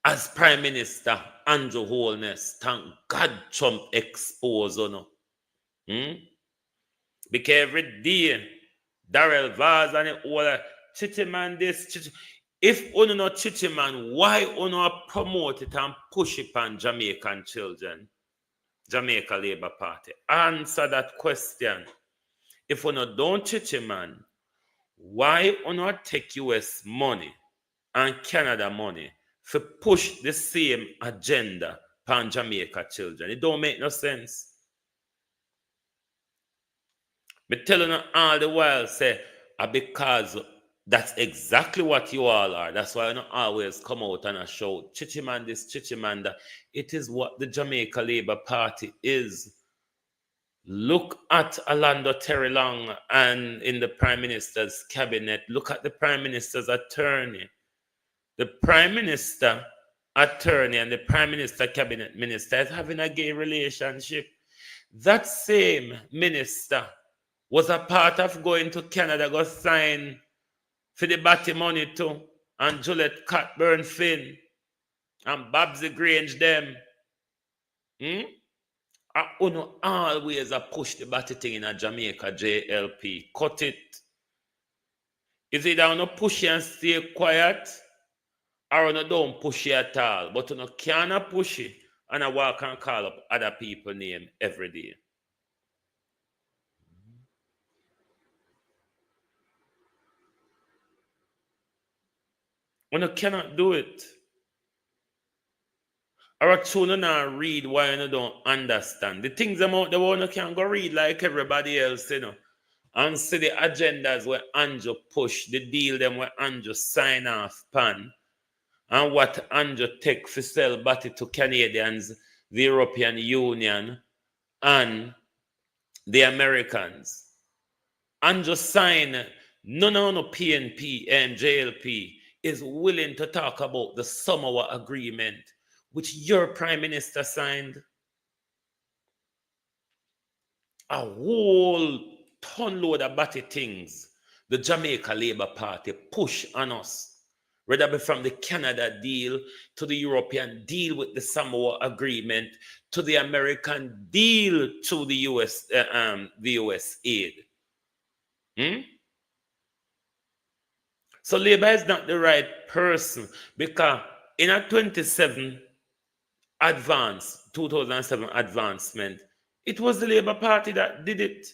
Speaker 5: as Prime Minister Andrew Holness. Thank God Trump expose on. Because every day, Darrell Vaz and all Chichi man this, Chichi. If you not Chichi man, why you not promote it and push it on Jamaican children? Jamaica Labour Party. Answer that question. If you not don't Chichi man, why you not take US money and Canada money to push the same agenda on Jamaica children? It don't make no sense. Me telling you all the while say, because That's exactly what you all are. That's why I don't always come out and I shout, Chichiman this, Chichiman that. It is what the Jamaica Labour Party is. Look at Orlando Terry Long and in the Prime Minister's cabinet. Look at the Prime Minister's attorney. The Prime Minister attorney and the Prime Minister cabinet minister is having a gay relationship. That same minister was a part of going to Canada, go sign for the Batty money too, and Juliet Cockburn Finn and Babsy Grange them. I uno always a push the Batty thing in a Jamaica JLP. Cut it. Is it down no push and stay quiet? Or no don't push it at all. But you cannot push it and I walk and call up other people's name every day. When you cannot do it. Or a children not read why you don't understand. The things about the one you can go read like everybody else, and see the agendas where Andrew push, the deal them where Andrew sign off pan, and what Andrew take for sell Batty to Canadians, the European Union, and the Americans. Andrew sign none of no PNP and JLP is willing to talk about the Samoa agreement, which your Prime Minister signed. A whole ton load of Batty things the Jamaica Labour Party push on us, whether be from the Canada deal to the European deal with the Samoa agreement to the American deal to the US aid. So Labour is not the right person because in a 2007 advancement, it was the Labour Party that did it.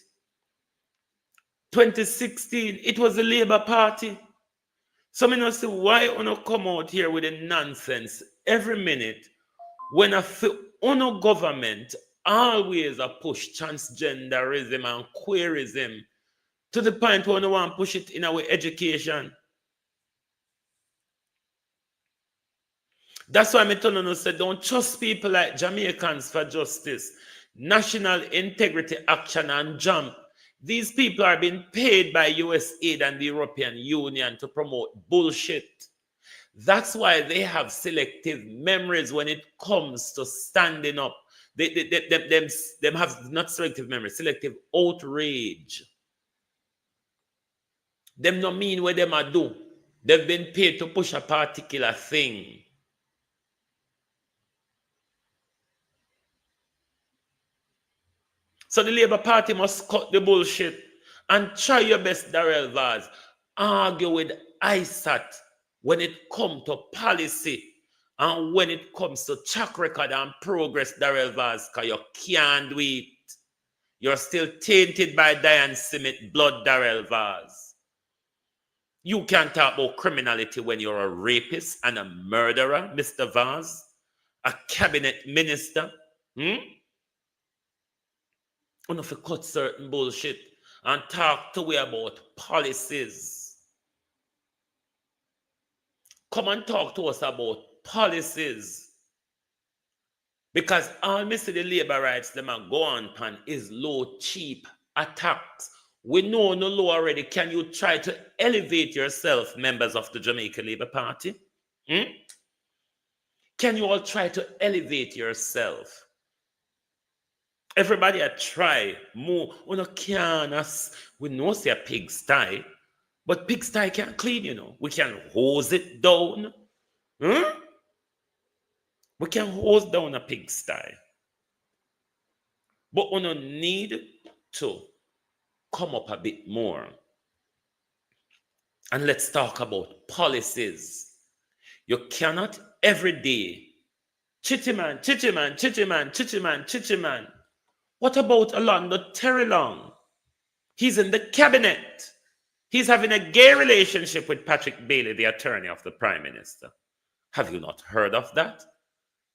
Speaker 5: 2016, it was the Labour Party. So I don't see why you don't come out here with the nonsense every minute when a government always a push transgenderism and queerism to the point where you want to push it in our education. That's why I tell you, say, don't trust people like Jamaicans for Justice, National Integrity Action and JAMP. These people are being paid by USAID and the European Union to promote bullshit. That's why they have selective memories when it comes to standing up. Them have not selective memory, selective outrage. Them not mean what them are do. They've been paid to push a particular thing. So the Labour Party must cut the bullshit and try your best, Darrell Vaz. Argue with ISAT when it comes to policy and when it comes to track record and progress, Darrell Vaz, because you can't do it. You're still tainted by Diane Smith blood, Darrell Vaz. You can't talk about criminality when you're a rapist and a murderer, Mr. Vaz, a cabinet minister. Enough to cut certain bullshit and talk to we about policies. Come and talk to us about policies. Because all Mr. the labor rights them are go on pan is low, cheap attacks. We know no law already. Can you try to elevate yourself, members of the Jamaica Labour Party? Can you all try to elevate yourself? Everybody a try more. We know say a pigsty, but pigsty can't clean, We can hose it down. We can hose down a pigsty. But we need to come up a bit more. And let's talk about policies. You cannot every day, Chichiman. What about Orlando Terry Long? He's in the cabinet. He's having a gay relationship with Patrick Bailey, the attorney of the Prime Minister. Have you not heard of that?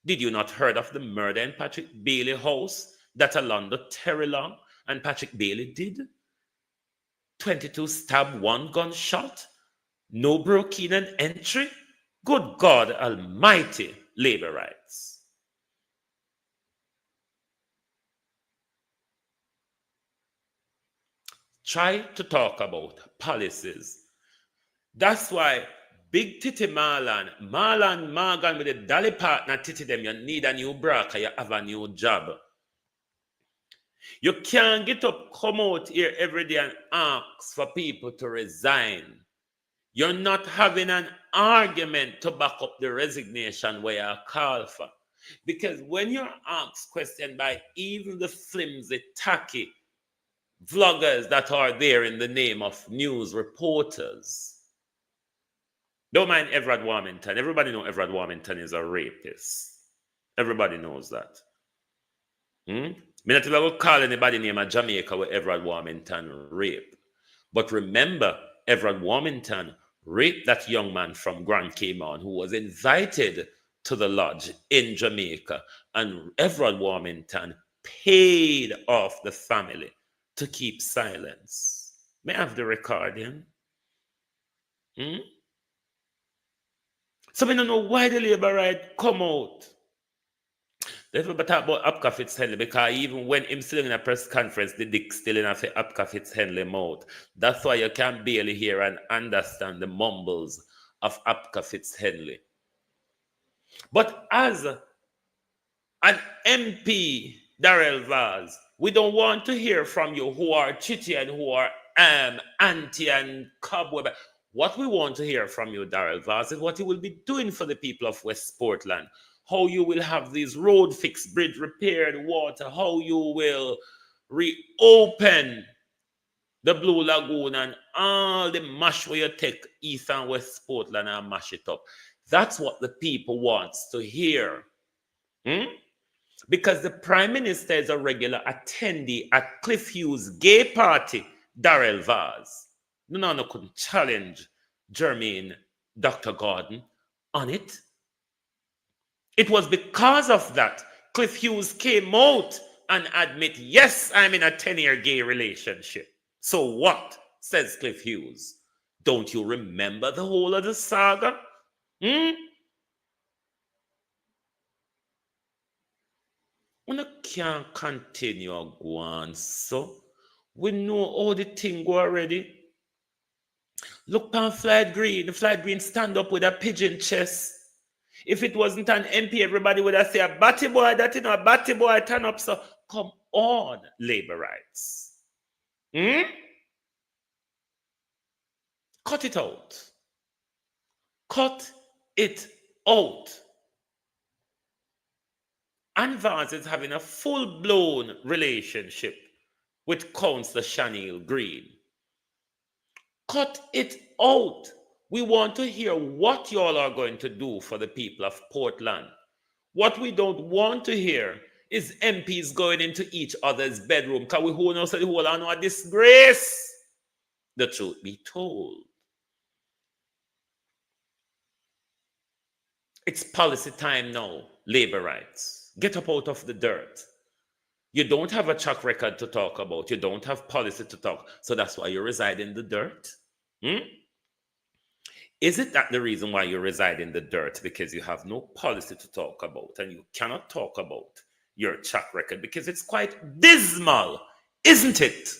Speaker 5: Did you not heard of the murder in Patrick Bailey house that Orlando Terry Long and Patrick Bailey did? 22 stab, 1 gunshot. No broke-in and entry? Good God Almighty, labor rights. Try to talk about policies. That's why Big Titty Marlon Morgan with the Dolly partner Titty them, you need a new braca, you have a new job. You can't get up, come out here every day and ask for people to resign. You're not having an argument to back up the resignation where you call for. Because when you're asked questions by even the flimsy, tacky vloggers that are there in the name of news reporters, don't mind Everett Warmington. Everybody knows Everett Warmington is a rapist. Everybody knows that. Me not ever call anybody name of Jamaica where Everett Warmington rape. But remember, Everett Warmington raped that young man from Grand Cayman who was invited to the lodge in Jamaica. And Everett Warmington paid off the family to keep silence. May I have the recording? So we don't know why the labor right come out. Let's talk about Apka Fitzhenley, because even when him still in a press conference, the dick still in a Apka Fitzhenley mouth. That's why you can barely hear and understand the mumbles of Apka Fitzhenley. But as an MP, Darrell Vaz, we don't want to hear from you who are chitty and who are anti and cobweb. What we want to hear from you, Darrell Vaz, is what you will be doing for the people of West Portland. How you will have these road fixed, bridge repaired, water, how you will reopen the Blue Lagoon and all the mash where you take East and West Portland and mash it up. That's what the people wants to hear. Because the Prime Minister is a regular attendee at Cliff Hughes' gay party, Darrell Vaz. No couldn't challenge Jermaine Dr. Gordon on it. It was because of that Cliff Hughes came out and admit, yes, I'm in a 10-year gay relationship. So what, says Cliff Hughes? Don't you remember the whole of the saga? We can't continue go on, so we know how the thing go already. Look on Flight Green. The Flight Green stand up with a pigeon chest. If it wasn't an MP, everybody would have said, a batty boy, that a batty boy turn up. So come on, labor rights. Cut it out. Cut it out. And Vance is having a full-blown relationship with Councillor Shaniel Green. Cut it out. We want to hear what y'all are going to do for the people of Portland. What we don't want to hear is MPs going into each other's bedroom because we who knows the whole are a disgrace. The truth be told. It's policy time now, labor rights. Get up out of the dirt. You don't have a track record to talk about. You don't have policy to talk. So that's why you reside in the dirt. Is it that the reason why you reside in the dirt? Because you have no policy to talk about and you cannot talk about your track record because it's quite dismal, isn't it?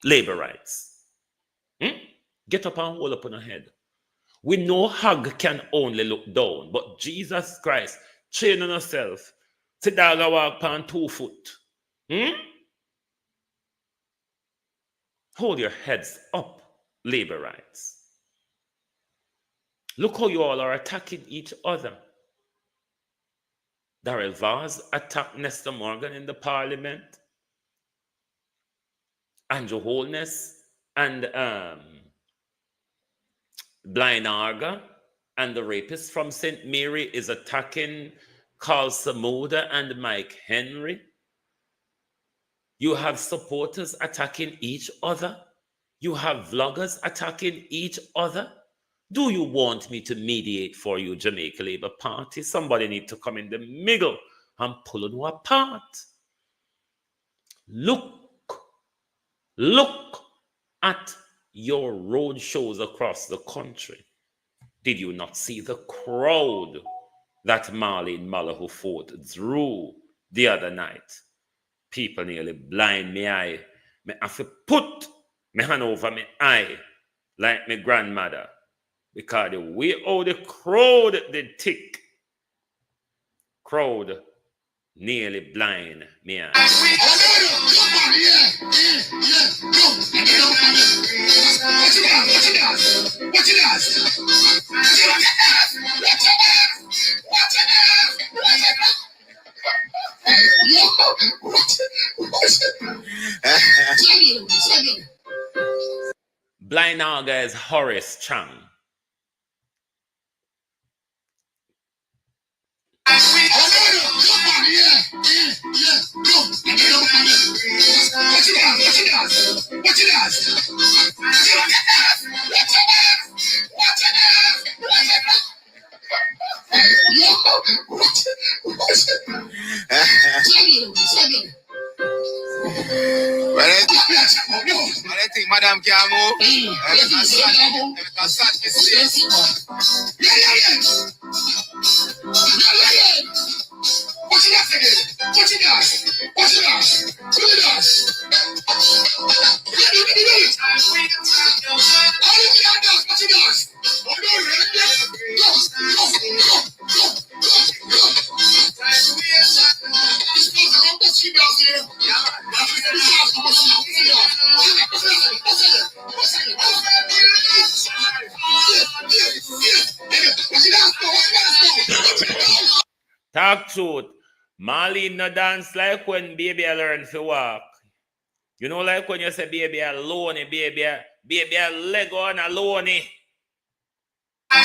Speaker 5: Labor rights. Get up and hold up on your head. We know hug can only look down, but Jesus Christ, train on yourself. Sit down and walk on 2 foot. Hold your heads up, labor rights. Look how you all are attacking each other. Darrell Vaz attacked Nestor Morgan in the parliament. Andrew Holness and Blind Arga and the rapist from St. Mary is attacking Carl Samuda and Mike Henry. You have supporters attacking each other. You have vloggers attacking each other. Do you want me to mediate for you, Jamaica Labour Party? Somebody need to come in the middle and pull you apart. Look at your road shows across the country. Did you not see the crowd that Marlene Mallahu fought drew the other night? People nearly blind me eye. Me have to put my hand over my eye like my grandmother. Because the way how the crowd did tick, crowd nearly blind me eye. Blind Naga is Horace Chang.
Speaker 13: I think Madam can move. What you got again? What you got? What you got? What you got? What you got?
Speaker 5: Talk truth. Marlene no dance like when baby I learn to walk. You know, like when you say baby alone, baby a Lego and alone.
Speaker 13: I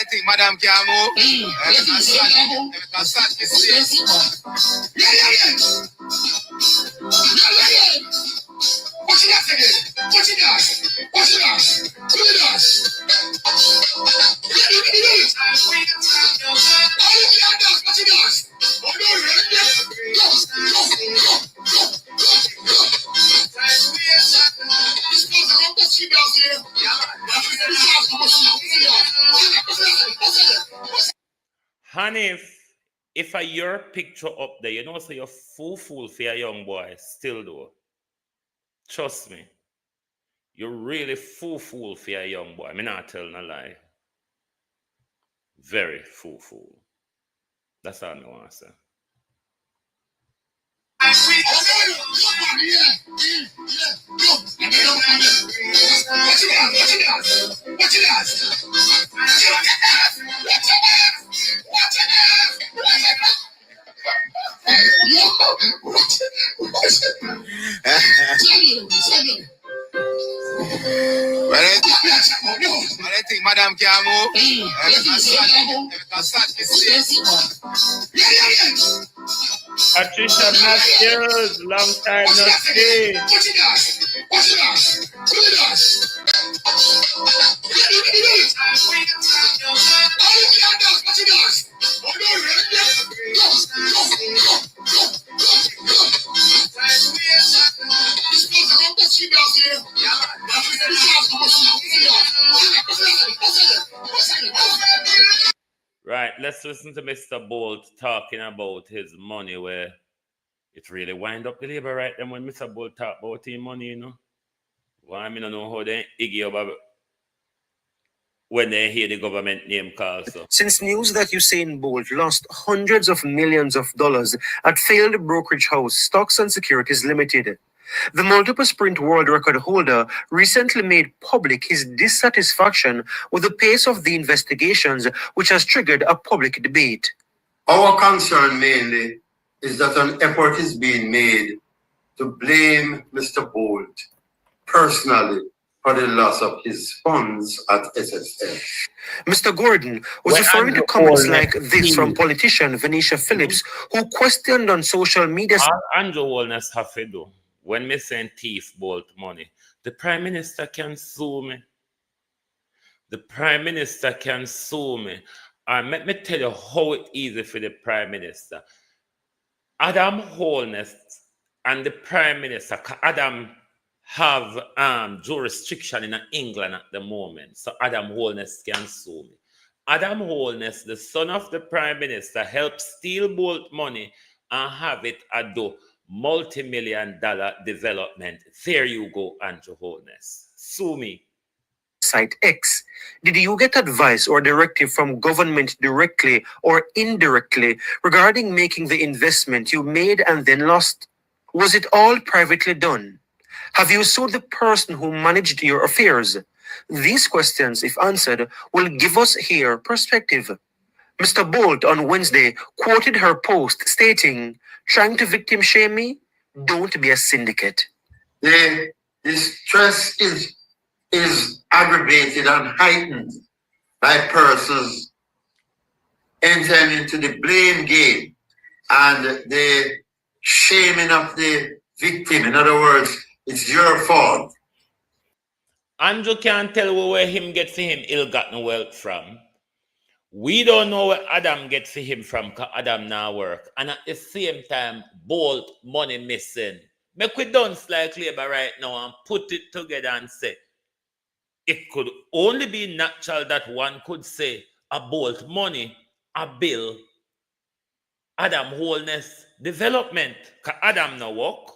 Speaker 13: think Madam can move. What you got again? What you got? What you got? What you got? What you got?
Speaker 5: Honey, if I your picture up there, you know, so you're fool for a young boy, still though. Trust me. You're really fool for a young boy. I'm not telling a lie. Very fool. That's all I want to say.
Speaker 13: I think Madam can move.
Speaker 5: Patricia Matthews, long time no see.
Speaker 13: What you got? What you got? What you got? What you got?
Speaker 5: Right, let's listen to Mr. Bolt talking about his money, where it really wind up the labor right then when Mr. Bolt talk about his money, you know. Why I don't know how they iggy about when they hear the government name called. So.
Speaker 14: Since news that Usain Bolt lost hundreds of millions of dollars at failed brokerage house Stocks and Securities Limited, the multiple sprint world record holder recently made public his dissatisfaction with the pace of the investigations, which has triggered a public debate.
Speaker 15: Our concern mainly is that an effort is being made to blame Mr. Bolt personally for the loss of his funds at SSL.
Speaker 14: Mr. Gordon was referring to comments like this from politician Venetia Phillips, who questioned on social media.
Speaker 5: All Andrew Walness have to do when me send thief Bolt money, the Prime Minister can sue me. The Prime Minister can sue me. And let me tell you how it easy for the Prime Minister. Adam Holness and the Prime Minister, Adam have jurisdiction in England at the moment. So Adam Holness can sue me. Adam Holness, the son of the Prime Minister, helped steal Bolt money and have it do multi-million-dollar development. There you go, Andrew Holness. Sue me.
Speaker 14: Site X. Did you get advice or directive from government directly or indirectly regarding making the investment you made and then lost? Was it all privately done? Have you sued the person who managed your affairs? These questions, if answered, will give us here perspective. Mr. Bolt on Wednesday quoted her post stating, "Trying to victim shame me? Don't be a syndicate."
Speaker 15: The stress is aggravated and heightened by persons entering into the blame game and the shaming of the victim. In other words, it's your fault.
Speaker 5: Andrew can't tell where him get for him ill-gotten wealth from. We don't know where Adam get for him from because Adam now work. And at the same time, Bolt money missing. Make we done like labor right now and put it together and say, it could only be natural that one could say a Bolt money, a bill, Adam Holness development. Because Adam no work.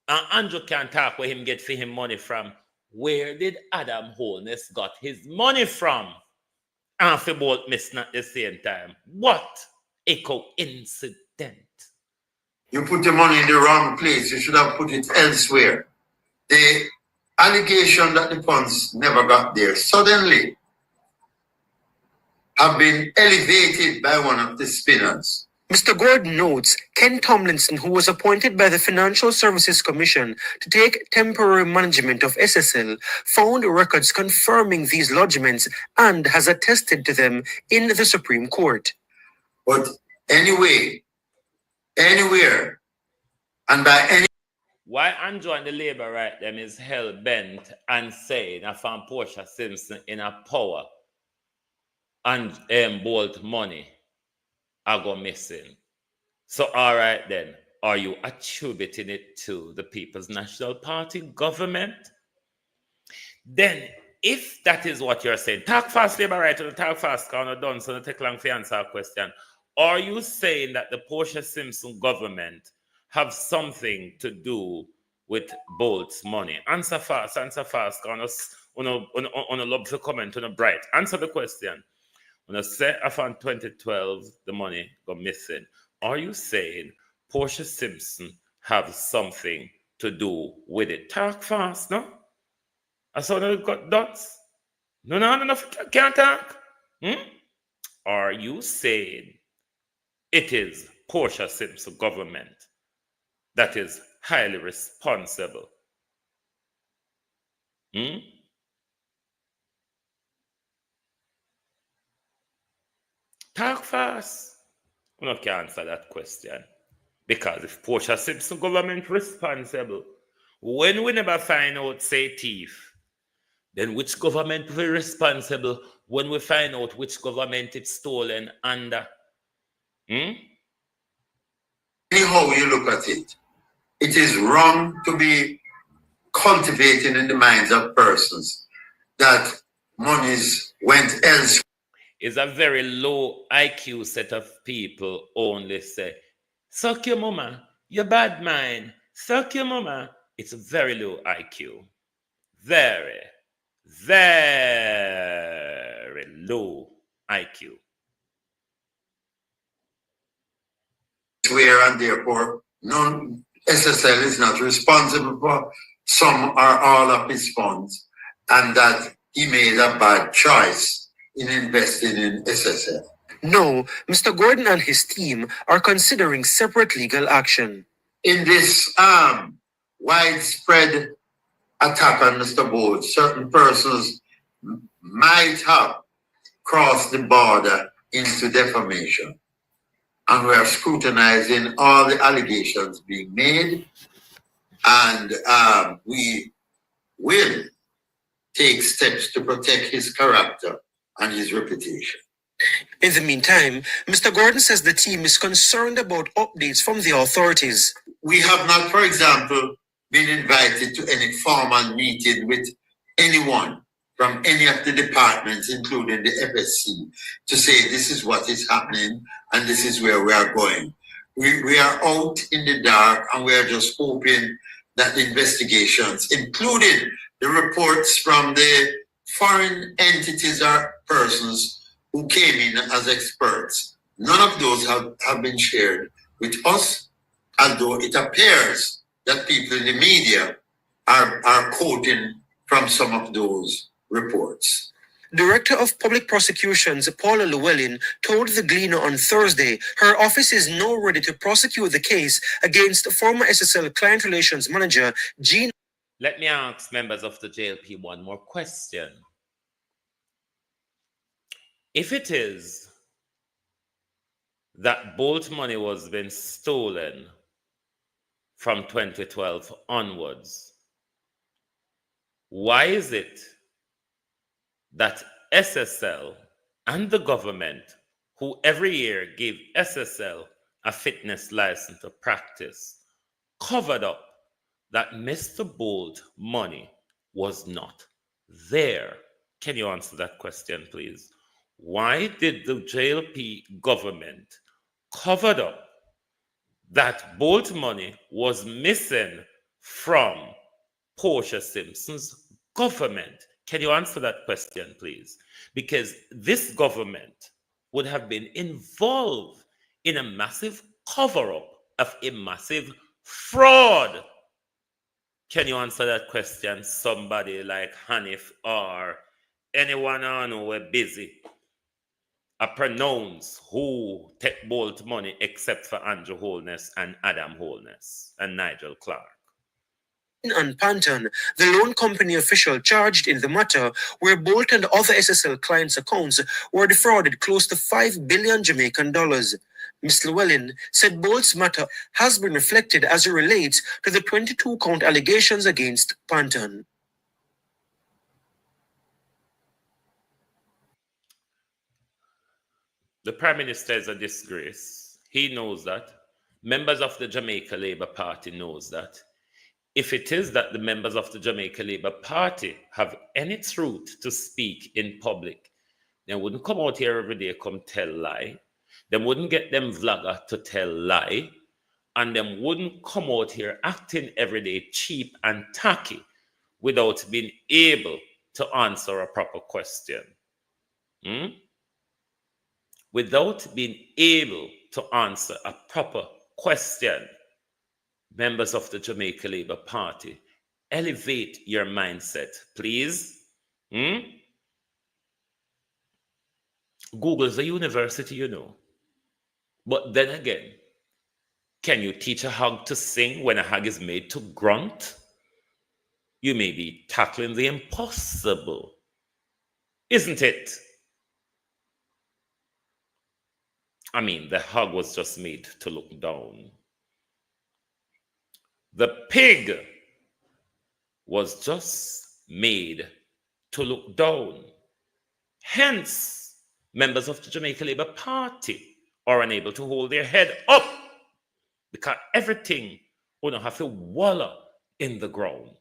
Speaker 5: And Andrew can't talk where him get for him money from. Where did Adam Holness got his money from? And for Bolt missing at the same time. What a coincidence.
Speaker 15: You put the money in the wrong place. You should have put it elsewhere. The allegation that the funds never got there suddenly have been elevated by one of the spinners.
Speaker 14: Mr. Gordon notes Ken Tomlinson, who was appointed by the Financial Services Commission to take temporary management of SSL, found records confirming these lodgements and has attested to them in the Supreme Court.
Speaker 15: But anyway, anywhere, and by any...
Speaker 5: Why Andrew and the Labour right them is hell-bent and saying I found Portia Simpson in a power and Bolt money are go missing. So all right then, are you attributing it to the People's National Party government? Then if that is what you're saying, talk fast, Labour right, or talk fast, because I'm done, so don't take long to answer a question. Are you saying that the Portia Simpson government have something to do with Bolt's money? Answer fast, because on a love to comment, on a bright. Answer the question. When I say I found 2012, the money got missing. Are you saying Portia Simpson have something to do with it? Talk fast, no? I saw that it got dots. No, can't talk. Are you saying it is Portia Simpson government that is highly responsible? Talk fast. We don't can answer that question. Because if Portia Simpson government responsible, when we never find out, say, thief, then which government will be responsible when we find out which government it's stolen under?
Speaker 15: Anyhow you look at it, it is wrong to be cultivating in the minds of persons that monies went elsewhere.
Speaker 5: Is a very low IQ set of people only say, suck your mama, your bad mind, suck your mama. It's a very low IQ. Very, very low IQ.
Speaker 15: Where and therefore none SSL is not responsible for some or all of his funds, and that he made a bad choice in investing in SSL.
Speaker 14: No, Mr. Gordon and his team are considering separate legal action.
Speaker 15: In this widespread attack on Mr. Bolt, certain persons might have crossed the border into defamation. And we are scrutinizing all the allegations being made And we will take steps to protect his character and his reputation.
Speaker 14: In the meantime, Mr. Gordon says the team is concerned about updates from the authorities.
Speaker 15: We have not, for example, been invited to any formal meeting with anyone from any of the departments, including the FSC, to say this is what is happening and this is where we are going. We are out in the dark, and we are just hoping that the investigations, including the reports from the foreign entities or persons who came in as experts, none of those have been shared with us, although it appears that people in the media are quoting from some of those reports.
Speaker 14: Director of Public Prosecutions Paula Llewellyn told the Gleaner on Thursday her office is now ready to prosecute the case against former SSL Client Relations Manager Jean.
Speaker 5: Let me ask members of the JLP one more question. If it is that Bolt money was being stolen from 2012 onwards, why is it that SSL and the government, who every year give SSL a fitness license to practice, covered up that Mr. Bolt money was not there? Can you answer that question, please? Why did the JLP government cover up that Bolt money was missing from Portia Simpson's government? Can you answer that question, please? Because this government would have been involved in a massive cover-up of a massive fraud. Can you answer that question? Somebody like Hanif or anyone on who were busy pronounce who take Bolt money except for Andrew Holness and Adam Holness and Nigel Clark.
Speaker 14: And Panton, the loan company official charged in the matter, where Bolt and other SSL clients' accounts were defrauded close to $5 billion Jamaican dollars. Ms. Llewellyn said Bolt's matter has been reflected as it relates to the 22-count allegations against Panton.
Speaker 5: The Prime Minister is a disgrace. He knows that. Members of the Jamaica Labour Party knows that. If it is that the members of the Jamaica Labour Party have any truth to speak in public, they wouldn't come out here every day come tell lie. They wouldn't get them vlogger to tell lie. And them wouldn't come out here acting every day cheap and tacky without being able to answer a proper question. Without being able to answer a proper question. Members of the Jamaica Labour Party, elevate your mindset, please. Google's a university, you know. But then again, can you teach a hog to sing when a hog is made to grunt? You may be tackling the impossible, isn't it? I mean, the hog was just made to look down. The pig was just made to look down. Hence, members of the Jamaica Labour Party are unable to hold their head up because everything will not have to wallow in the ground.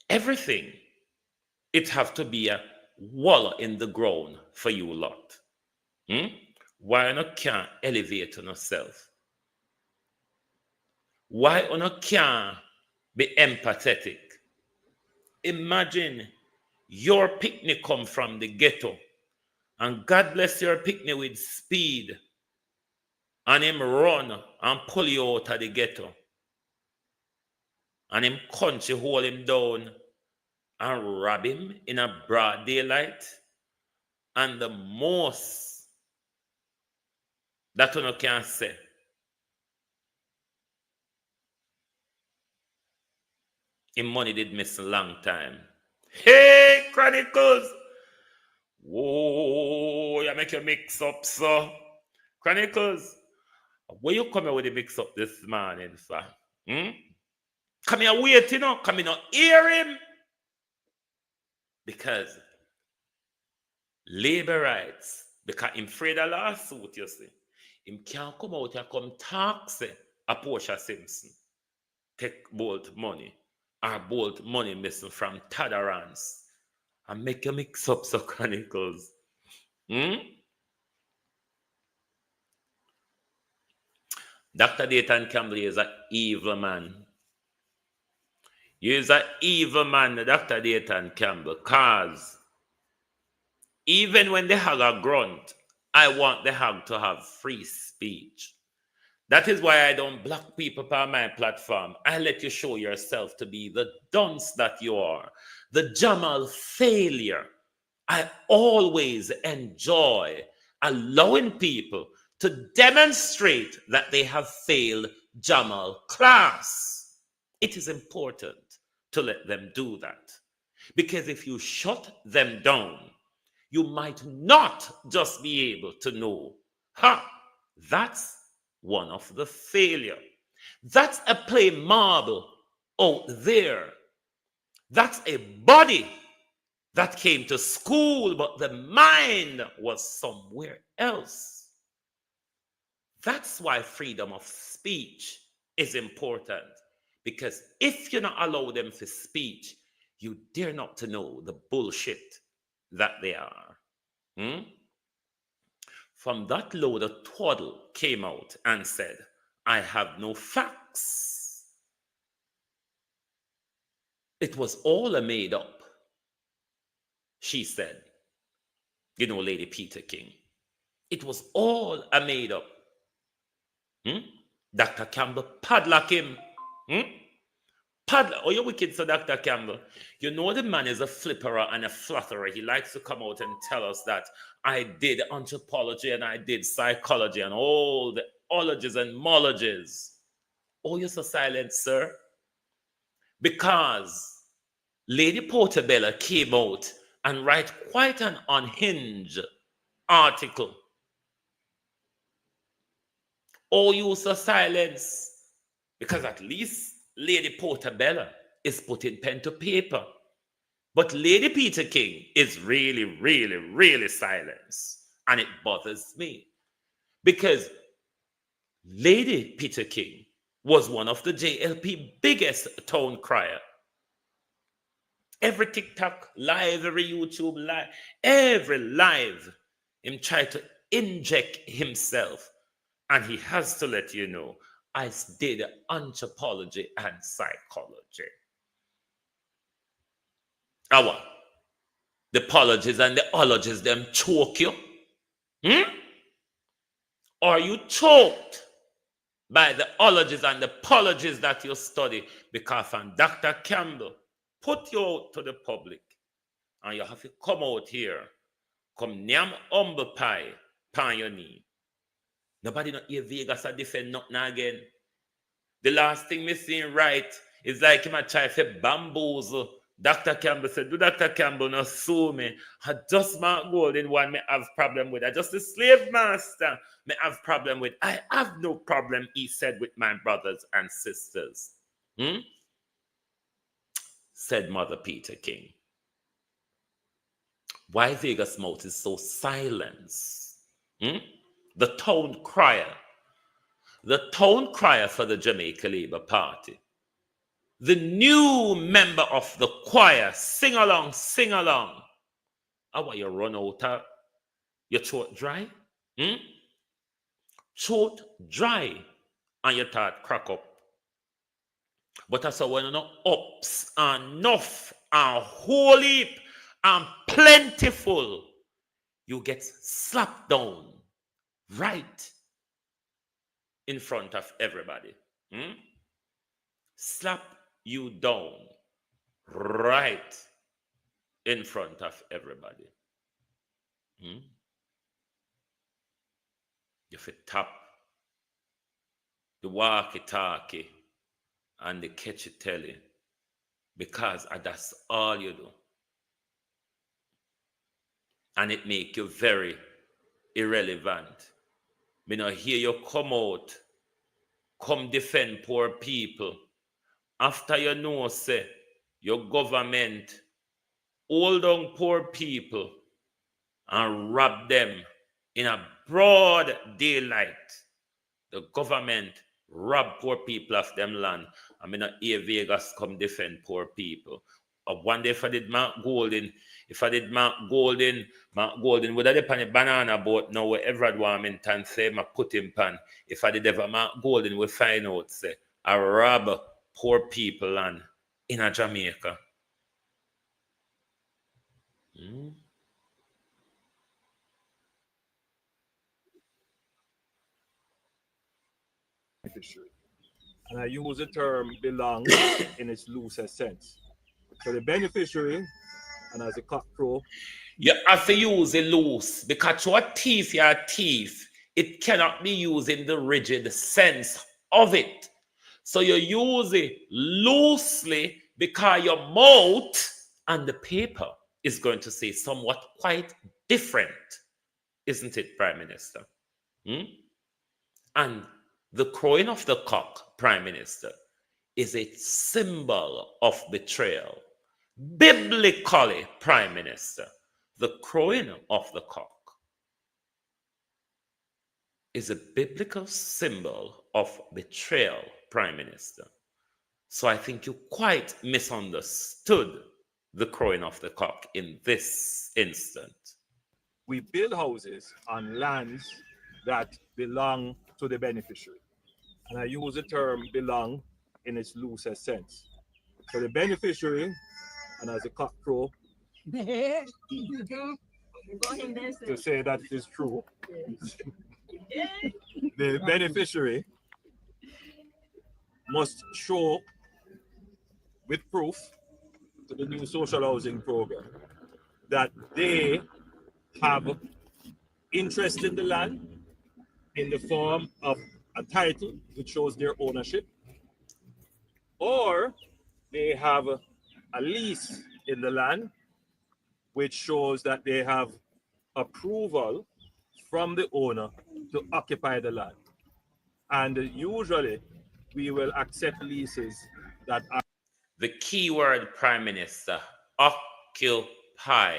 Speaker 5: Everything, it have to be a wallow in the ground for you lot. Why you not can't elevate on yourself? Why you not can't be empathetic? Imagine your picnic come from the ghetto and God bless your picnic with speed and him run and pull you out of the ghetto and him country hold him down and rob him in a broad daylight. And the most that you can say, him money did miss a long time. Hey, Chronicles! Whoa, you make you mix up, so. Chronicles, Where you come here with the mix up this morning, sir? Come here wait, you know? Come here not hear him? Because labor rights, because him afraid of lawsuit, you see. Him can't come out and come talk, say, a Portia Simpson take bolt money, or bolt money missing from Tadarans, and make you mix up some chronicles. Dr. Dayton Campbell is an evil man. He is an evil man, Dr. Dayton Campbell, because even when the hog are grunt, I want the hog to have free speech. That is why I don't block people on my platform. I let you show yourself to be the dunce that you are, the Jamal failure. I always enjoy allowing people to demonstrate that they have failed Jamal class. It is important to let them do that. Because if you shut them down, you might not just be able to know, that's one of the failure. That's a play marble out there. That's a body that came to school, but the mind was somewhere else. That's why freedom of speech is important. Because if you not allow them to speech, you dare not to know the bullshit that they are. From that load, a twaddle came out and said, I have no facts. It was all a made up, she said. You know, Lady Peter King. It was all a made up. Dr. Campbell padlock him. Oh, you're wicked, so Dr. Campbell. You know the man is a flipperer and a flutterer. He likes to come out and tell us that I did anthropology and I did psychology and all the ologies and mologies. Oh, you're so silent, sir. Because Lady Portobello came out and write quite an unhinged article. Oh, you so silence. Because at least Lady Portobello is putting pen to paper. But Lady Peter King is really, really, really silenced. And it bothers me. Because Lady Peter King was one of the JLP biggest town crier. Every TikTok live, every YouTube live, every live, him try to inject himself. And he has to let you know, I did anthropology and psychology. Our the apologies and the ologies them choke you? Are you choked by the ologies and the apologies that you study? Because from Dr. Campbell put you out to the public and you have to come out here, come nyam humble pie, pan your knee. Nobody not hear Vegas a defend nothing again. The last thing me seeing right is like him a try to bamboozle. Dr. Campbell said, do Dr. Campbell not sue me? I just Mark Golden one me have problem with. I just the slave master me have problem with. I have no problem, he said, with my brothers and sisters. Said Mother Peter King. Why Vegas mouth is so silenced? The town crier for the Jamaica Labour Party, the new member of the choir, sing along. How are you run out of your throat dry? Throat dry and your thought crack up. But that's when you're not ups and enough and whole heap and plentiful, you get slapped down right in front of everybody. Slap you down right in front of everybody. You fit tap the walkie-talkie and the catchy-telly because that's all you do. And it make you very irrelevant. Me not hear you come out come defend poor people after you know, say, your government hold on poor people and rob them in a broad daylight. The government rob poor people of them land. I mean, here Vegas come defend poor people. One day if I did Mark Golden would have done a banana boat now wherever I'd want him and say I put him pan. If I did ever Mark Golden we find out say I rob poor people land in a Jamaica.
Speaker 3: And I use the term belong in its loosest sense. So the beneficiary, and as a cutthroat,
Speaker 5: you have to use it loose because to a thief, you're a thief. It cannot be used in the rigid sense of it. So you use it loosely because your mouth and the paper is going to say somewhat quite different, isn't it, Prime Minister? And the crowing of the cock, Prime Minister, is a symbol of betrayal. Biblically, Prime Minister, the crowing of the cock is a biblical symbol of betrayal, Prime Minister. So I think you quite misunderstood the crowing of the cock in this instant.
Speaker 3: We build houses on lands that belong to the beneficiary. And I use the term belong in its loosest sense. So the beneficiary, and as a cutthroat, to say that it is true, the beneficiary must show with proof to the new social housing program that they have interest in the land in the form of a title which shows their ownership, or they have a lease in the land which shows that they have approval from the owner to occupy the land. And usually we will accept leases that are...
Speaker 5: The key word, Prime Minister, occupy.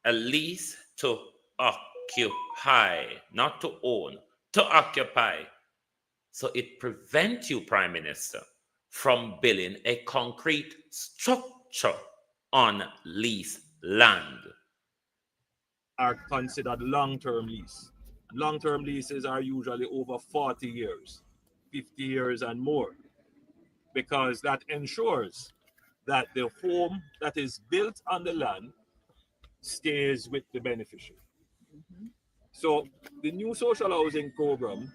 Speaker 5: A lease to occupy, not to own, to occupy. So it prevents you, Prime Minister, from building a concrete structure on leased land.
Speaker 3: Are considered long-term lease. Long-term leases are usually over 40 years, 50 years and more, because that ensures that the home that is built on the land stays with the beneficiary. So the new social housing program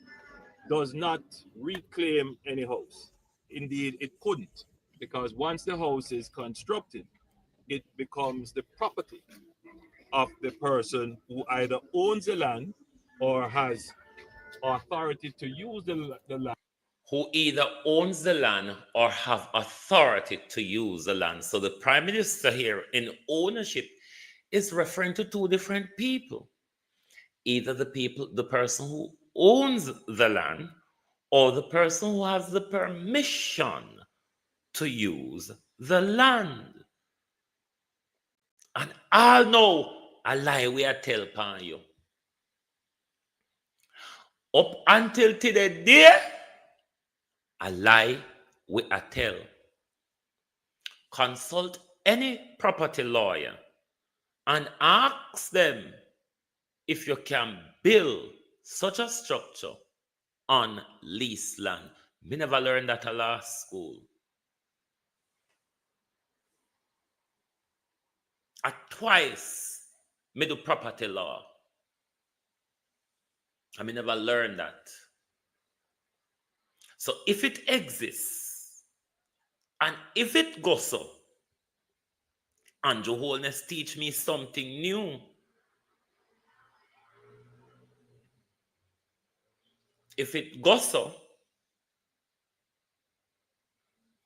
Speaker 3: does not reclaim any house. Indeed, it couldn't, because once the house is constructed, it becomes the property of the person who either owns the land or has authority to use the land.
Speaker 5: Who either owns the land or have authority to use the land. So the Prime Minister here in ownership is referring to two different people. Either the person who owns the land or the person who has the permission to use the land. And I'll know a lie we are tell upon you. Up until today, dear, a lie we are tell. Consult any property lawyer and ask them if you can build such a structure on leased land. Me never learned that at law school. At twice, me do property law. I me never learned that. So if it exists, and if it goes so, and your wholeness teach me something new, if it goes so,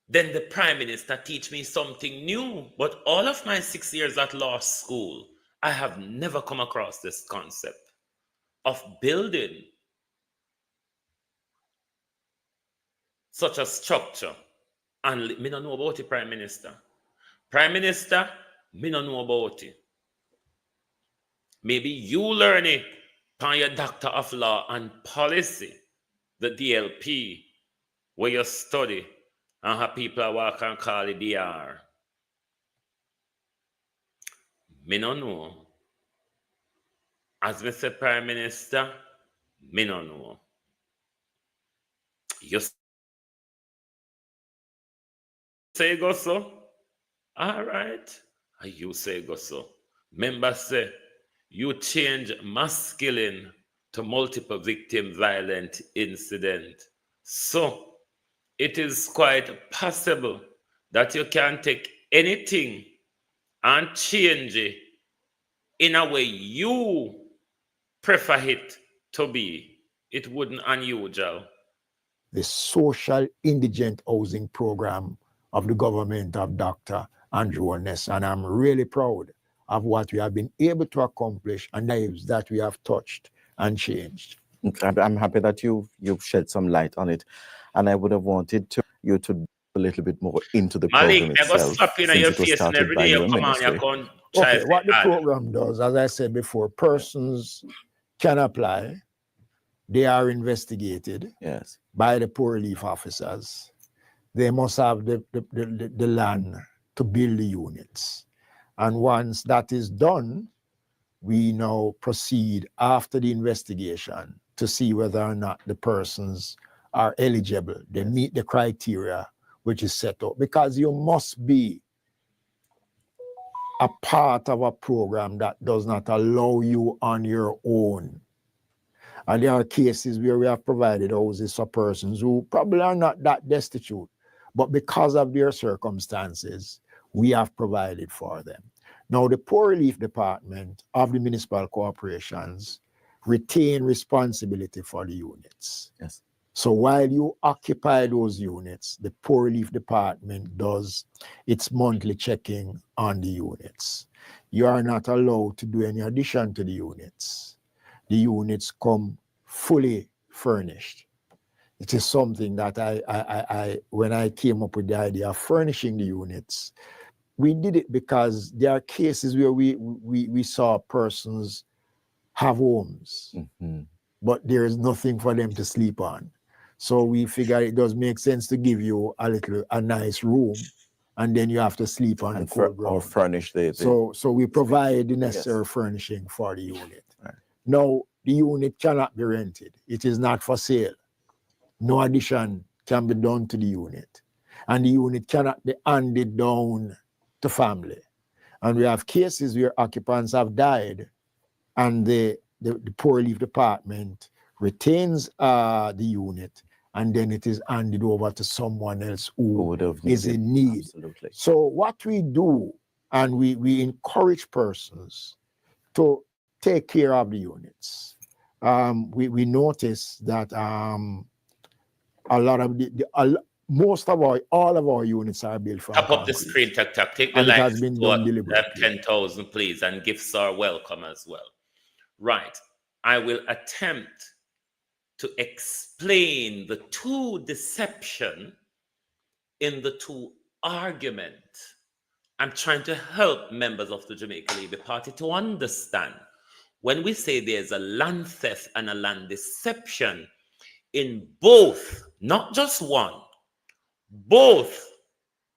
Speaker 5: then the Prime Minister teach me something new. But all of my 6 years at law school, I have never come across this concept of building such a structure. And me don't know about it, Prime Minister. Prime Minister, me don't know about it. Maybe you learn it from your Doctor of Law and Policy, the DLP, where you study and how people are walk and call it DR. Me don't know. As me say, Prime Minister, me don't know. You say go so? All right. You say go so. Members say, you change masculine to multiple victim violent incident. So it is quite possible that you can take anything and change it in a way you prefer it to be. It wouldn't unusual.
Speaker 11: The social indigent housing program of the government of Dr. Andrew Onnes, and I'm really proud of what we have been able to accomplish and lives that we have touched and changed.
Speaker 16: I'm happy that you've shed some light on it, and I would have wanted you to a little bit more into the program
Speaker 5: Malik,
Speaker 16: itself.
Speaker 5: Slap in your face and every day you come on, you come
Speaker 11: okay, what the program does, as I said before, persons can apply. They are investigated by the poor relief officers. They must have the land to build the units. And once that is done, we now proceed after the investigation to see whether or not the persons are eligible. They meet the criteria which is set up. Because you must be a part of a program that does not allow you on your own. And there are cases where we have provided houses for persons who probably are not that destitute, but because of their circumstances, we have provided for them. Now, the Poor Relief Department of the municipal corporations retain responsibility for the units.
Speaker 16: Yes.
Speaker 11: So while you occupy those units, the Poor Relief Department does its monthly checking on the units. You are not allowed to do any addition to the units. The units come fully furnished. It is something that I when I came up with the idea of furnishing the units, we did it because there are cases where we saw persons have homes, but there is nothing for them to sleep on. So we figured it does make sense to give you a nice room, and then you have to sleep on the cold ground.
Speaker 16: Or furnish the
Speaker 11: So we provide the necessary furnishing for the unit. Right. Now, the unit cannot be rented. It is not for sale. No addition can be done to the unit. And the unit cannot be handed down to family. And we have cases where occupants have died and the Poor Relief Department retains the unit, and then it is handed over to someone else who is in need.
Speaker 16: Absolutely.
Speaker 11: So what we do, and we encourage persons to take care of the units. We notice that a lot of all of our units are built from
Speaker 5: Top up the screen, take the
Speaker 11: and it has
Speaker 5: lines
Speaker 11: been
Speaker 5: to
Speaker 11: done deliberately.
Speaker 5: 10,000, please, and gifts are welcome as well. Right. I will attempt to explain the two deception in the two argument. I'm trying to help members of the Jamaica Labour Party to understand when we say there's a land theft and a land deception in both, not just one, both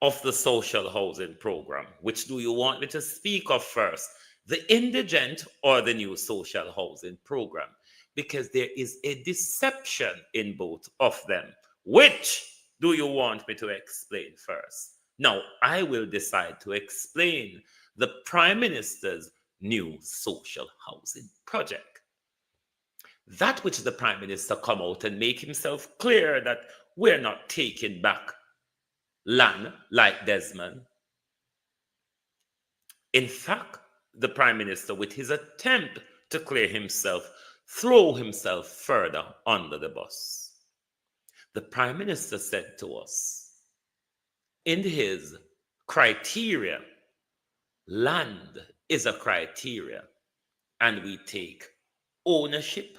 Speaker 5: of the social housing program. Which do you want me to speak of first? The indigent or the new social housing program? Because there is a deception in both of them. Which do you want me to explain first? Now, I will decide to explain the Prime Minister's new social housing project. That which the Prime Minister come out and make himself clear that we're not taking back land like Desmond. In fact, the Prime Minister, with his attempt to clear himself, throw himself further under the bus. The Prime Minister said to us, in his criteria, land is a criteria, and we take ownership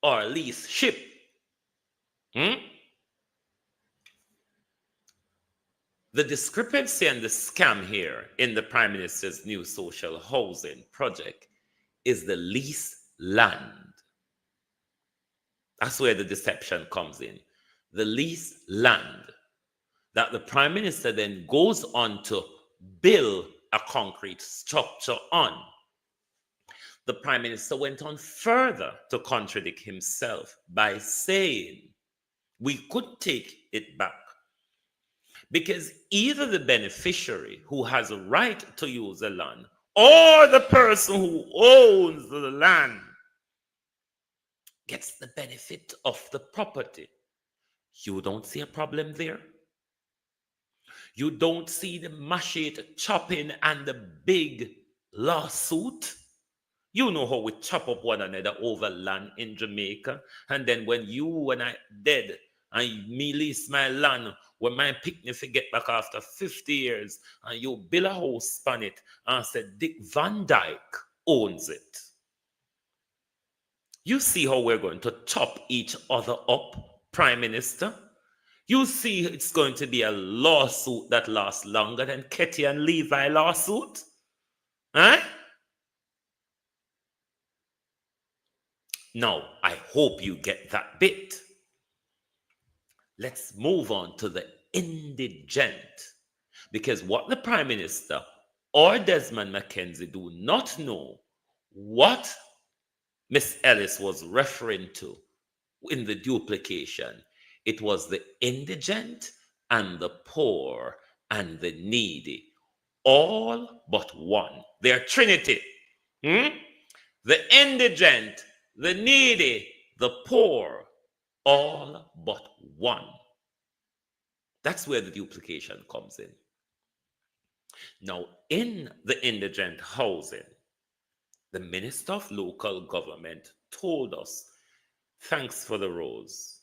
Speaker 5: or lease ship. The discrepancy and the scam here in the Prime Minister's new social housing project is the leased land. That's where the deception comes in. The leased land that the Prime Minister then goes on to build a concrete structure on. The Prime Minister went on further to contradict himself by saying we could take it back because either the beneficiary who has a right to use the land or the person who owns the land gets the benefit of the property. You don't see a problem there? You don't see the machete chopping and the big lawsuit? You know how we chop up one another over land in Jamaica. And then when I dead and me lease my land, when my picnic get back after 50 years and you build a house span it and said Dick Van Dyke owns it. You see how we're going to chop each other up, Prime Minister? You see it's going to be a lawsuit that lasts longer than Ketty and Levi lawsuit? Huh? Now, I hope you get that bit. Let's move on to the indigent. Because what the Prime Minister or Desmond McKenzie do not know what Miss Ellis was referring to in the duplication. It was the indigent and the poor and the needy, all but one. They're Trinity. The indigent, the needy, the poor, all but one. That's where the duplication comes in. Now, in the indigent housing, the Minister of Local Government told us, thanks for the rose.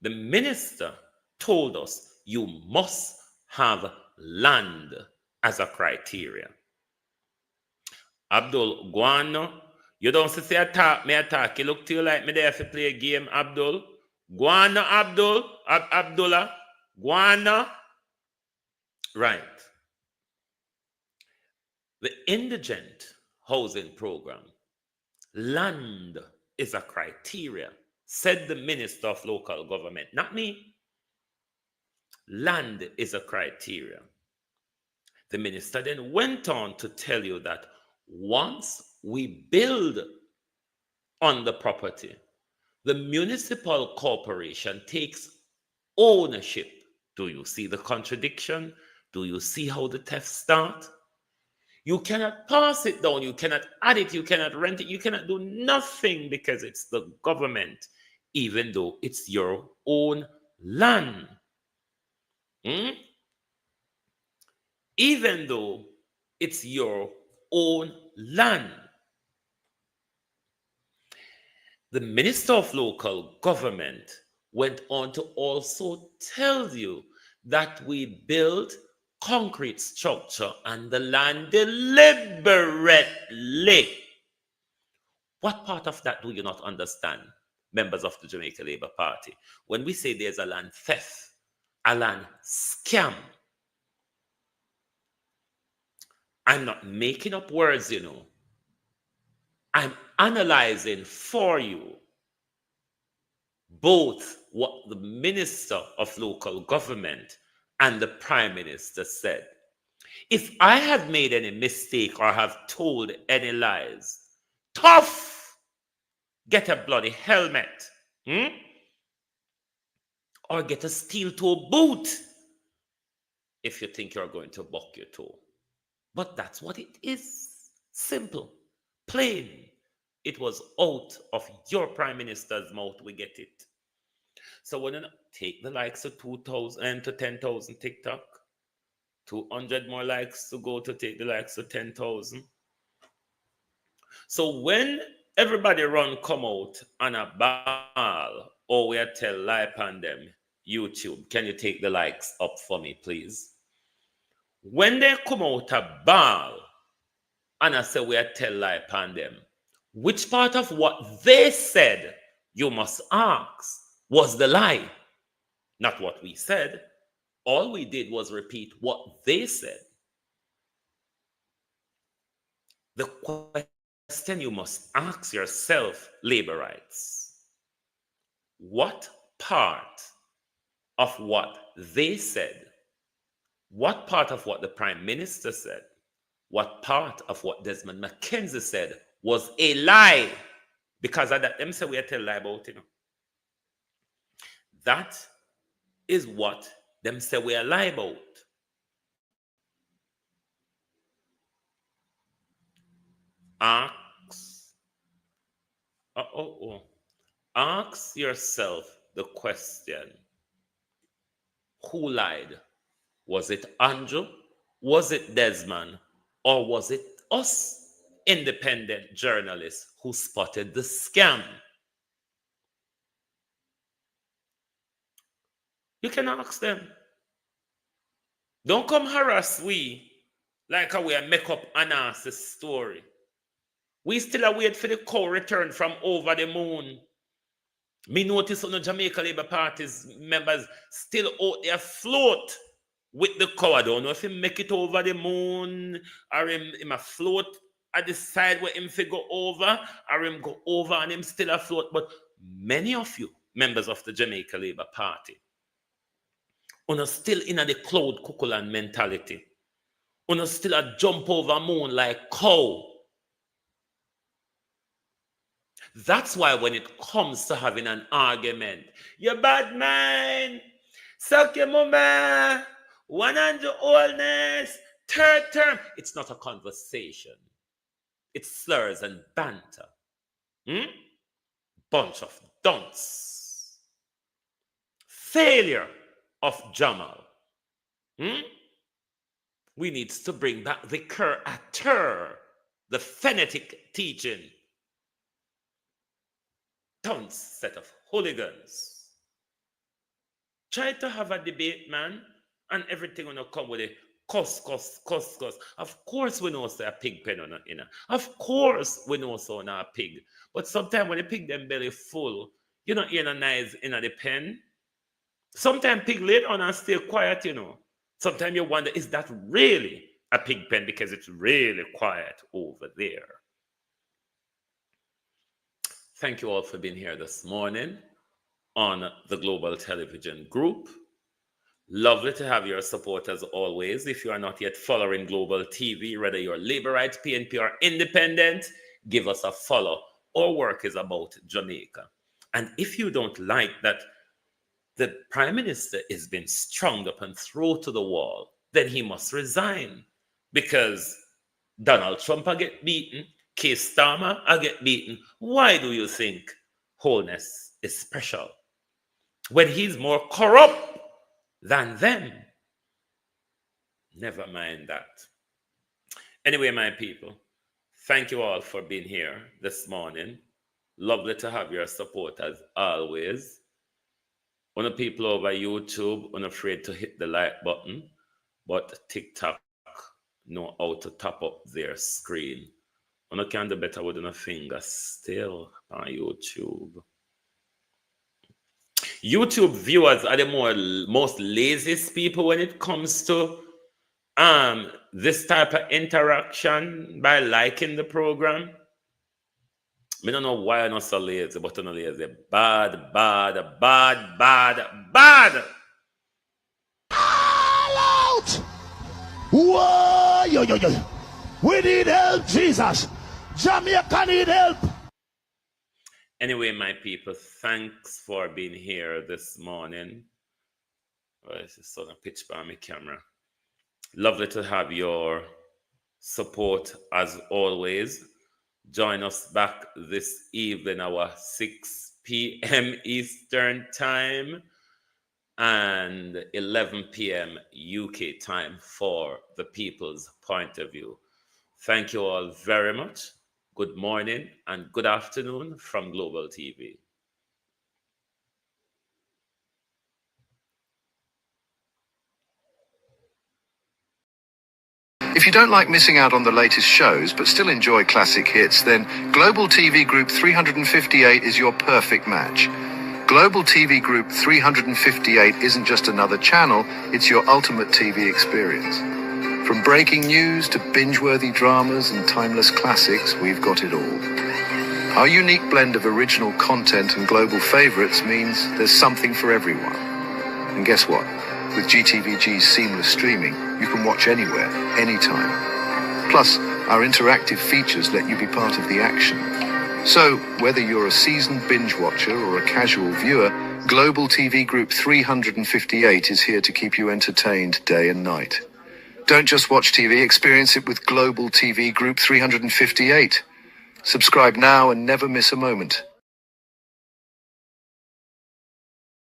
Speaker 5: The minister told us you must have land as a criteria. Abdul, Guano, you don't say attack me attack. You look to you like me there to play a game, Abdul. Guano, Abdullah, Guano. Right. The indigent housing program, land is a criteria, said the Minister of Local Government, not me. Land is a criteria. The minister then went on to tell you that once we build on the property, the municipal corporation takes ownership. Do you see the contradiction? Do you see how the thefts start? You cannot pass it down. You cannot add it. You cannot rent it. You cannot do nothing because it's the government, even though it's your own land. Even though it's your own land. The Minister of Local Government went on to also tell you that we built concrete structure on the land deliberately. What part of that do you not understand, members of the Jamaica Labour Party? When we say there's a land theft, a land scam, I'm not making up words, you know. I'm analyzing for you both what the Minister of Local Government and the Prime Minister said. If I have made any mistake or have told any lies, tough, get a bloody helmet, or get a steel toe boot if you think you're going to buck your toe. But that's what it is. Simple, plain. It was out of your Prime Minister's mouth we get it. So when you take the likes of 2,000 to 10,000 TikTok, 200 more likes to go to take the likes of 10,000. So when everybody come out on a ball, or we tell lie on them, YouTube, can you take the likes up for me, please? When they come out a ball, and I say we tell lie on them, which part of what they said, you must ask, was the lie? Not what we said, All we did was repeat what they said. The question you must ask yourself, labor rights, what part of what they said, what part of what the Prime Minister said, what part of what Desmond McKenzie said was a lie? Because of that, them say we are tell lie about, you know. That is what them say we are lie about. Ask yourself the question, who lied? Was it Andrew? Was it Desmond? Or was it us independent journalists who spotted the scam? You can ask them. Don't come harass we like how we make up an answer story. We still await for the cow return from over the moon. Me notice on the Jamaica Labour Party's members still out there float with the cow. I don't know if he make it over the moon or him afloat at the side where him go over or him go over and him still afloat. But many of you, members of the Jamaica Labour Party, are still in the cloud cuckooland mentality. Are still a jump over moon like cow. That's why when it comes to having an argument, you bad man, suck your mama, 100 oldness, third term. It's not a conversation. It's slurs and banter. Bunch of dunce. Failure of Jamal. We need to bring back the cur-a-tur, the phonetic teaching. Tons set of hooligans. Try to have a debate, man, and everything will not come with a cuss. Of course we know say a pig pen on in. Of course we know so on a pig. But sometimes when the pig them belly full, you know, hear no noise in the pen. Sometimes pig lay on and stay quiet, you know. Sometimes you wonder, is that really a pig pen? Because it's really quiet over there. Thank you all for being here this morning on the Global Television Group. Lovely to have your support as always. If you are not yet following Global TV, whether you're Labour Right, PNP, or Independent, give us a follow. Our work is about Jamaica. And if you don't like that the Prime Minister is being strung up and thrown to the wall, then he must resign. Because Donald Trump will get beaten, Keir Starmer will get beaten. Why do you think Wholeness is special? When he's more corrupt than them. Never mind that. Anyway, my people, thank you all for being here this morning. Lovely to have your support as always. One of the people over YouTube unafraid to hit the like button, but TikTok know how to top up their screen. One can do better with a finger still on YouTube. YouTube viewers are the most laziest people when it comes to this type of interaction by liking the program. I don't know why I'm not so lazy, but I'm not lazy. Bad.
Speaker 17: All out! Whoa, yo. We need help, Jesus. Jamaica need help.
Speaker 5: Anyway, my people, thanks for being here this morning. Oh, this is sort of pitch by my camera. Lovely to have your support as always. Join us back this evening, our 6 p.m. Eastern Time and 11 p.m. UK time for the People's Point of View. Thank you all very much. Good morning and good afternoon from Global TV.
Speaker 18: If you don't like missing out on the latest shows but still enjoy classic hits, then Global TV Group 358 is your perfect match. Global TV Group 358 isn't just another channel, it's your ultimate TV experience. From breaking news to binge-worthy dramas and timeless classics, we've got it all. Our unique blend of original content and global favorites means there's something for everyone. And guess what? With GTVG's seamless streaming, you can watch anywhere, anytime. Plus, our interactive features let you be part of the action. So, whether you're a seasoned binge watcher or a casual viewer, Global TV Group 358 is here to keep you entertained day and night. Don't just watch TV, experience it with Global TV Group 358. Subscribe now and never miss a moment.